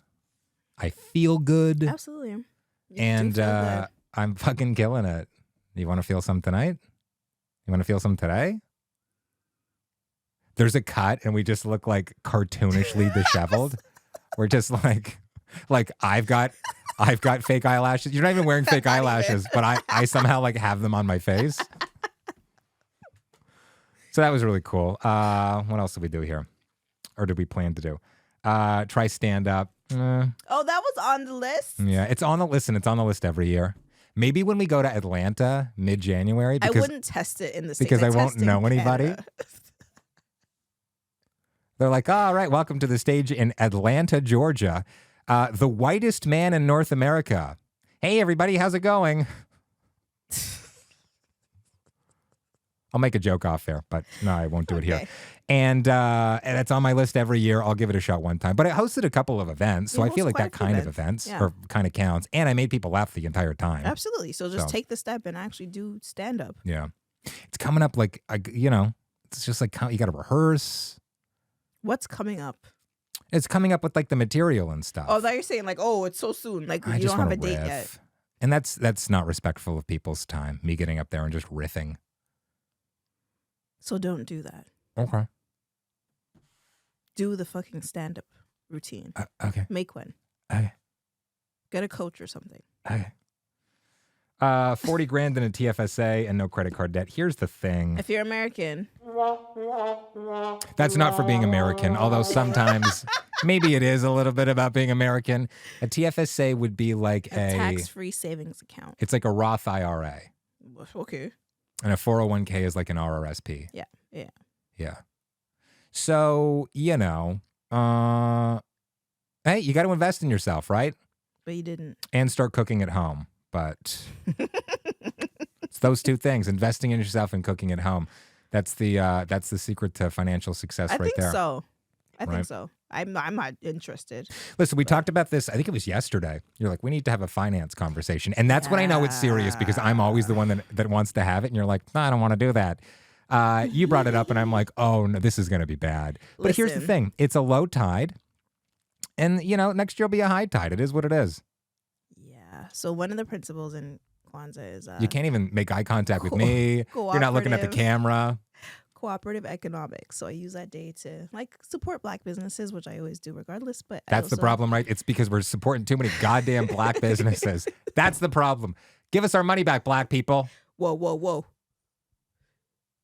I feel good. Absolutely. And I'm fucking killing it. You want to feel some tonight? You want to feel some today? There's a cut, and we just look like cartoonishly disheveled. We're just like I've got fake eyelashes. You're not even wearing fake eyelashes, but I somehow like have them on my face. So that was really cool. What else did we do here? Or did we plan to do? Try stand up. Oh, that was on the list? Yeah, it's on the list, and it's on the list every year. Maybe when we go to Atlanta mid-January. I wouldn't test it in the States. Because I won't know anybody. They're like, all right, welcome to the stage in Atlanta, Georgia. The whitest man in North America. Hey, everybody, how's it going? I'll make a joke off there, but no, I won't do it here. And it's on my list every year. I'll give it a shot one time. But I hosted a couple of events, so I feel like that kind of events or kind of counts. And I made people laugh the entire time. Absolutely. So just take the step and actually do stand-up. Yeah. It's coming up like, it's just like you got to rehearse. What's coming up? It's coming up with like the material and stuff. Oh, that you're saying like, oh, it's so soon. Like you don't have a date yet. And that's not respectful of people's time. Me getting up there and just riffing. So don't do that. Okay. Do the fucking stand-up routine. Okay. Make one. Okay. Get a coach or something. Okay. $40,000 in a TFSA and no credit card debt. Here's the thing. If you're American. That's not for being American, although sometimes maybe it is a little bit about being American. A TFSA would be like a tax-free savings account. It's like a Roth IRA. Okay. And a 401k is like an RRSP. Yeah. So, hey, you got to invest in yourself, right? But you didn't. And start cooking at home. But it's those two things, investing in yourself and cooking at home. That's the secret to financial success right there. I think so. I'm not interested. Listen, we talked about this, I think it was yesterday. You're like, we need to have a finance conversation. And that's when I know it's serious because I'm always the one that wants to have it. And you're like, no, I don't want to do that. You brought it up and I'm like, oh, no, this is going to be bad. But here's the thing. It's a low tide. And, next year will be a high tide. It is what it is. Yeah. So one of the principles in Kwanzaa is... you can't even make eye contact with me. You're not looking at the camera. Cooperative economics. So I use that day to support Black businesses, which I always do regardless. But that's the problem, right? It's because we're supporting too many goddamn Black businesses. That's the problem. Give us our money back, Black people. Whoa.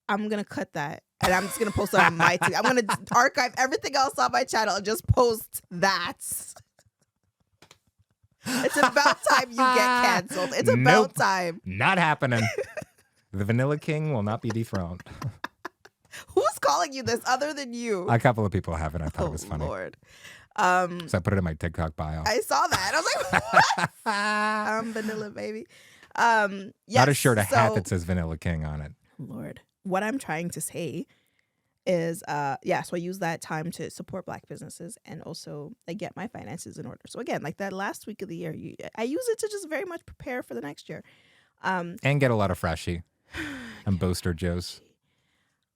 I'm going to cut that. And I'm just going to post it on my team. I'm going to archive everything else on my channel and just post that. It's about time you get canceled. It's about time. Not happening. The Vanilla King will not be dethroned. Who's calling you this other than you? A couple of people have it. I thought it was funny. Lord. So I put it in my TikTok bio. I saw that. I was like, what? I'm Vanilla, baby. Yes, not a shirt, a hat that says Vanilla King on it. Lord. What I'm trying to say is, so I use that time to support Black businesses and also get my finances in order. So again, like that last week of the year, I use it to just very much prepare for the next year. And get a lot of Freshie and Booster Juice.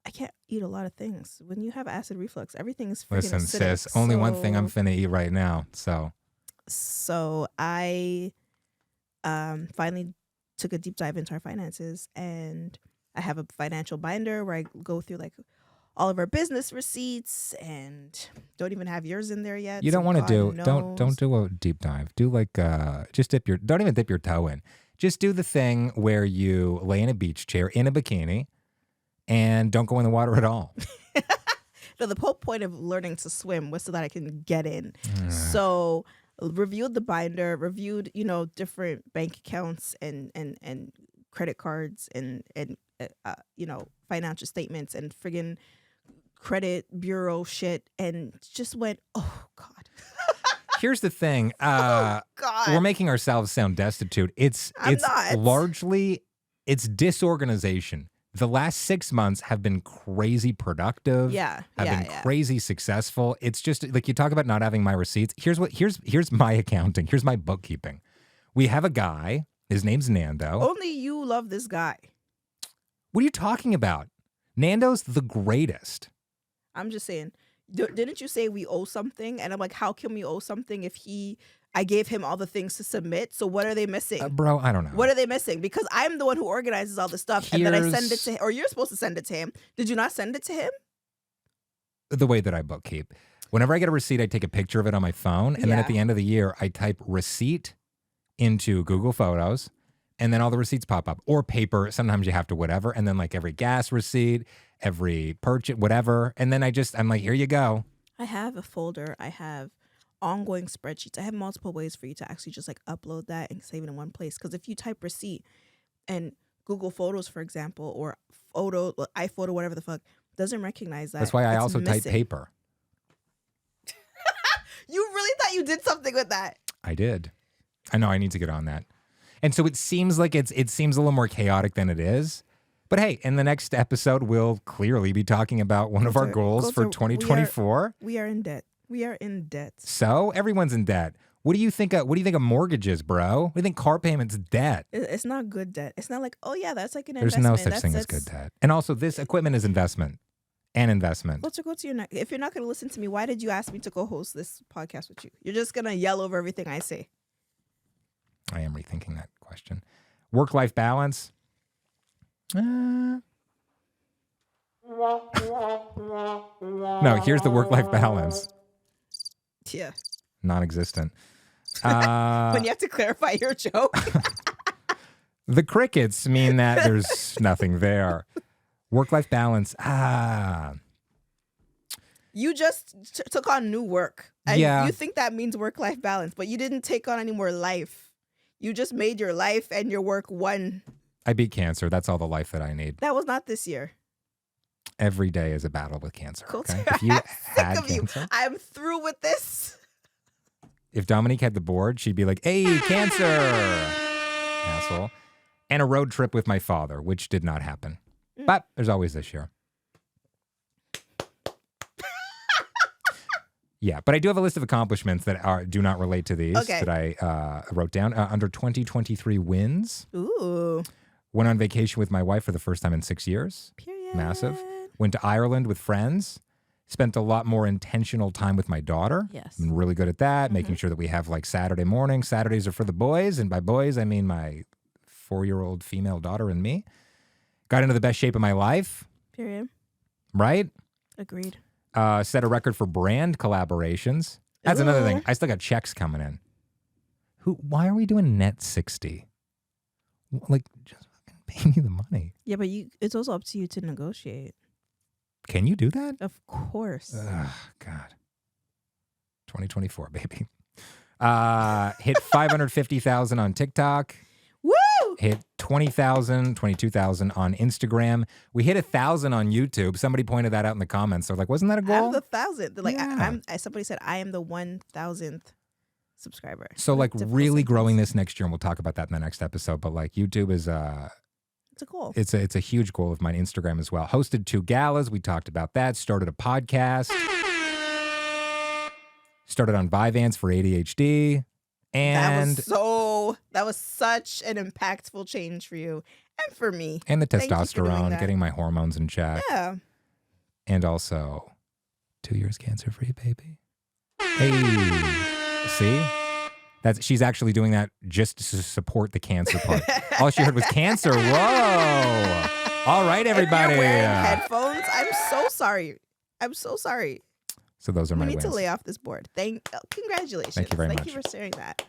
I can't eat a lot of things. When you have acid reflux, everything is freaking Listen, acidic, sis, only one thing I'm finna eat right now. So So I finally took a deep dive into our finances, and I have a financial binder where I go through like all of our business receipts, and don't even have yours in there yet. You so don't want to God do don't knows. do a deep dive. Do like just don't even dip your toe in. Just do the thing where you lay in a beach chair in a bikini and don't go in the water at all. No, the whole point of learning to swim was so that I can get in. So reviewed the binder, reviewed, different bank accounts and credit cards and financial statements and friggin' credit bureau shit, and just went, oh God. Here's the thing. God. We're making ourselves sound destitute. It's not. largely it's disorganization. The last 6 months have been crazy productive. Yeah. Have yeah, been yeah. crazy successful. It's just like you talk about not having my receipts. Here's my accounting. Here's my bookkeeping. We have a guy. His name's Nando. Only you love this guy. What are you talking about? Nando's the greatest. I'm just saying. Didn't you say we owe something? And I'm like, how can we owe something if I gave him all the things to submit? So what are they missing? Bro, I don't know. What are they missing? Because I'm the one who organizes all the stuff, and then I send it to him. Or you're supposed to send it to him. Did you not send it to him? The way that I bookkeep. Whenever I get a receipt, I take a picture of it on my phone. And then at the end of the year, I type receipt into Google Photos. And then all the receipts pop up. Or paper. Sometimes you have to whatever. And then like every gas receipt, every purchase, whatever. And then I'm like, here you go. I have a folder. I have ongoing spreadsheets. I have multiple ways for you to actually just like upload that and save it in one place. Because if you type receipt and Google Photos, for example, or iPhoto, whatever the fuck, doesn't recognize that. That's why I also type missing. paper. You really thought you did something with that? I did. I know I need to get on that. And so it seems like it seems a little more chaotic than it is. But hey, in the next episode, we'll clearly be talking about one of our goals for 2024. We are in debt. We are in debt. So everyone's in debt. What do you think? What do you think a mortgage is, bro? What do you think car payments debt? It's not good debt. It's not like, oh yeah, that's like an There's investment. no such thing as good debt. And also, this equipment is investment. An investment. Go to your next. If you're not going to listen to me, why did you ask me to go host this podcast with you? You're just going to yell over everything I say. I am rethinking that question. Work-life balance. No, here's the work-life balance. Yeah. Non-existent. When you have to clarify your joke. The crickets mean that there's nothing there. Work-life balance. You just took on new work. And Yeah. you think that means work-life balance, but you didn't take on any more life. You just made your life and your work one. I beat cancer. That's all the life that I need. That was not this year. Every day is a battle with cancer. Kolter, Okay? If you I'm had sick of you. cancer, I'm through with this. if Dominique had the board, she'd be like, hey, cancer, asshole. And a road trip with my father, which did not happen. But there's always this year. Yeah, but I do have a list of accomplishments that do not relate to these that I wrote down. Under 2023 wins. Ooh. Went on vacation with my wife for the first time in 6 years. Period. Massive. Went to Ireland with friends. Spent a lot more intentional time with my daughter. Yes. Been really good at that, making sure that we have like Saturday morning. Saturdays are for the boys. And by boys, I mean my 4-year-old female daughter and me. Got into the best shape of my life. Period. Right? Agreed. Set a record for brand collaborations. That's another thing. Ooh. I still got checks coming in. Why are we doing net 60? Like, just fucking pay me the money. Yeah, but it's also up to you to negotiate. Can you do that? Of course. Ugh, God. 2024, baby. Hit 550,000 on TikTok. Woo! Hit 20,000, 22,000 on Instagram. We hit 1,000 on YouTube. Somebody pointed that out in the comments. They're like, wasn't that a goal? I'm the 1,000th. Like Yeah. somebody said, I am the 1,000th subscriber. So like Difficult really sentence. growing this next year, and we'll talk about that in the next episode. But like YouTube is It's a goal. it's a huge goal of mine. Instagram as well. Hosted 2 galas. We talked about that. Started a podcast. Started on Vyvanse for ADHD. And that was such an impactful change for you and for me. the Thank you for doing testosterone, that. getting my hormones in check. Yeah. And also 2 years cancer free, baby. Hey, see? She's actually doing that just to support the cancer part. All she heard was cancer. Whoa. All right, everybody. If you're wearing headphones, I'm so sorry. I'm so sorry. So those are my We need wins. to lay off this board. Congratulations. Thank you very much. Thank you for sharing that.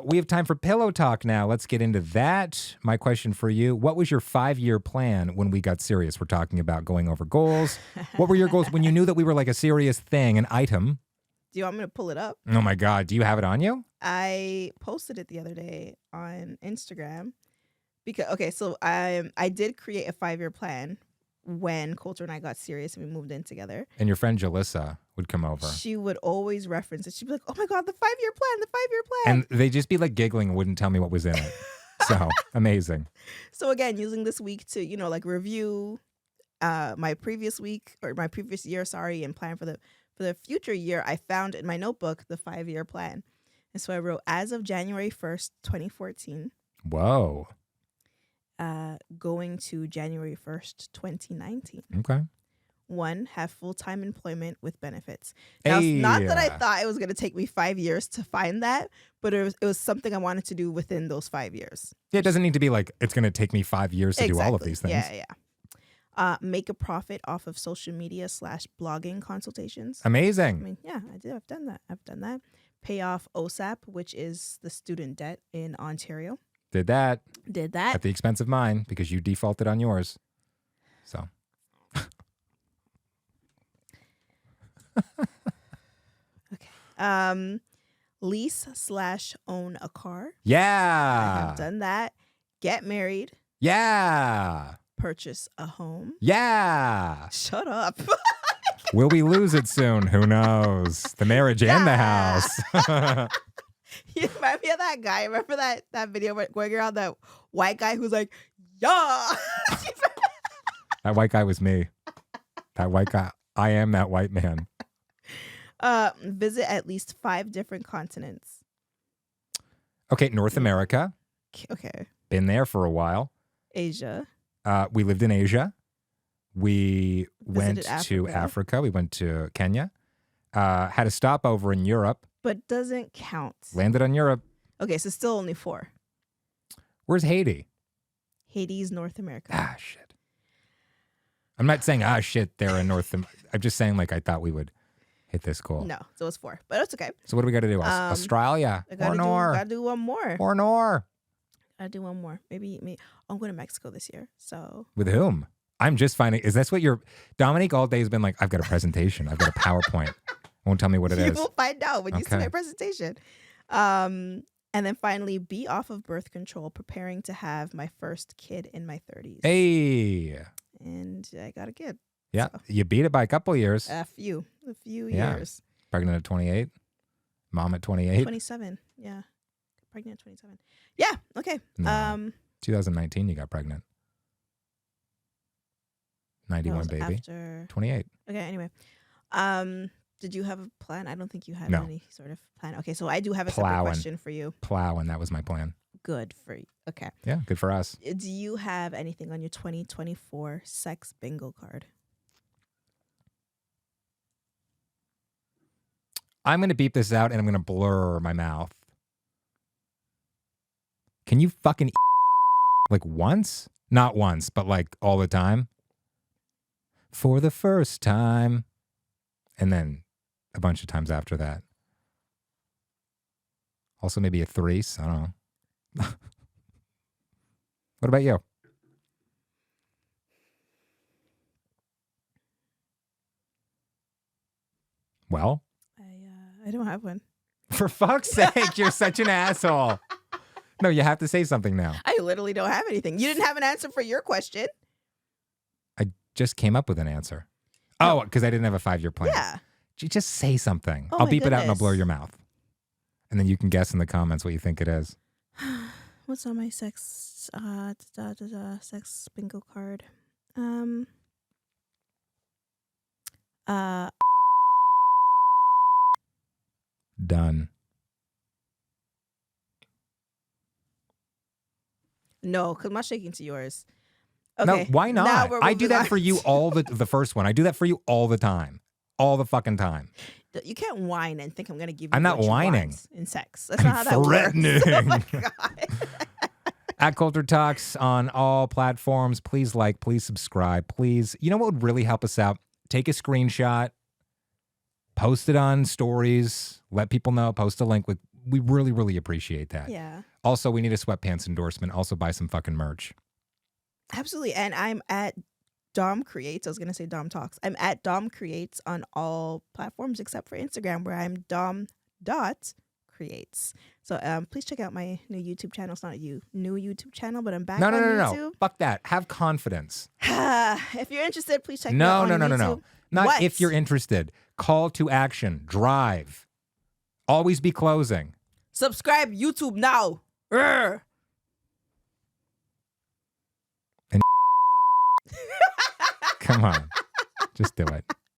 We have time for pillow talk now. Let's get into that. My question for you, what was your 5-year plan when we got serious? We're talking about going over goals. What were your goals when you knew that we were like a serious thing, an item? Do you want me to pull it up? Oh my God. Do you have it on you? I posted it the other day on Instagram so I did create a 5-year plan when Kolter and I got serious and we moved in together. And your friend Jalissa would come over. She would always reference it. She'd be like, "Oh my God, the 5-year plan, the 5-year plan." And they'd just be like giggling and wouldn't tell me what was in it. So amazing. So again, using this week to, like review my previous week or my previous year, and plan for the future year, I found in my notebook the 5-year plan. And so I wrote, as of January 1st, 2014. Whoa. Going to January 1st, 2019. Okay. 1, have full-time employment with benefits. Now, it's not that I thought it was going to take me 5 years to find that, but it was something I wanted to do within those 5 years. Yeah, it doesn't need to be like, it's going to take me 5 years to do all of these things. Yeah. Make a profit off of social media / blogging consultations. Amazing. I mean, yeah, I did. I've done that. Pay off OSAP, which is the student debt in Ontario. Did that. At the expense of mine because you defaulted on yours. So. Okay. Lease / own a car. Yeah. I have done that. Get married. Yeah. Purchase a home. Yeah. Shut up. Will we lose it soon? Who knows? The marriage and the house. You remind me of that guy. Remember that video going around, that white guy who's like, yeah. That white guy was me. That white guy. I am that white man. Visit at least 5 different continents. Okay, North America. Okay. Been there for a while. Asia. We lived in Asia. We went Visited to Africa. Africa. We went to Kenya. Had a stopover in Europe. But doesn't count. Landed on Europe. Okay, so still only 4. Where's Haiti? Haiti's North America. Ah, shit. I'm not saying, shit, they're in North America. I'm just saying, like, I thought we would hit this goal. No, so it's 4, but it's okay. So what do we got to do? Australia Gotta do one more. Or nor. Gotta do one more. Maybe I'm going to Mexico this year. So With whom? I'm just finding, is this what Dominique all day has been like, I've got a presentation. I've got a PowerPoint. Won't tell me what it is. You will find out when you see my presentation. And then finally, be off of birth control, preparing to have my first kid in my 30s. Hey. And I got a kid. Yeah. So. You beat it by a couple years. A few years. Pregnant at 28. Mom at 28. 27. Yeah. Pregnant at 27. Yeah. Okay. No. 2019, you got pregnant. 91 baby. After 28. Okay. Anyway. Did you have a plan? I don't think you had No. any sort of plan. Okay. So I do have a separate Plowing. question for you. Plowing. That was my plan. Good for you. Okay. Yeah. Good for us. Do you have anything on your 2024 sex bingo card? I'm going to beep this out and I'm going to blur my mouth. Can you fucking like once? Not once, but like all the time. For the first time. And then a bunch of times after that. Also maybe a threes. I don't know. What about you? Well? I don't have one. For fuck's sake, you're such an asshole. No, you have to say something now. I literally don't have anything. You didn't have an answer for your question. I just came up with an answer. Oh, because I didn't have a 5-year plan. Yeah. Just say something. Oh I'll my beep it out and I'll goodness. blur your mouth. And then you can guess in the comments what you think it is. What's on my sex sex bingo card? Done. No, because I'm not shaking to yours. Okay. No, why now not? we're I do moving that on for you to- all the first one. I do that for you all the time. All the fucking time. You can't whine and think I'm gonna give you. I'm not what you whining. want in sex. That's not how that threatening. works. Oh my god. At Kolter Talks on all platforms. Please like, please subscribe, please. You know what would really help us out? Take a screenshot, post it on stories, let people know, post a link. We really, really appreciate that. Yeah. Also, we need a sweatpants endorsement. Also, buy some fucking merch. Absolutely. And I'm at Dom Creates. I was going to say Dom Talks. I'm at Dom Creates on all platforms except for Instagram, where I'm Dom.creates. So please check out my new YouTube channel. It's not a new YouTube channel, but I'm back on YouTube. No. Fuck that. Have confidence. If you're interested, please check me out on YouTube. No. Not What? if you're interested. Call to action. Drive. Always be closing. Subscribe YouTube now. Urgh. Come on. Just do it.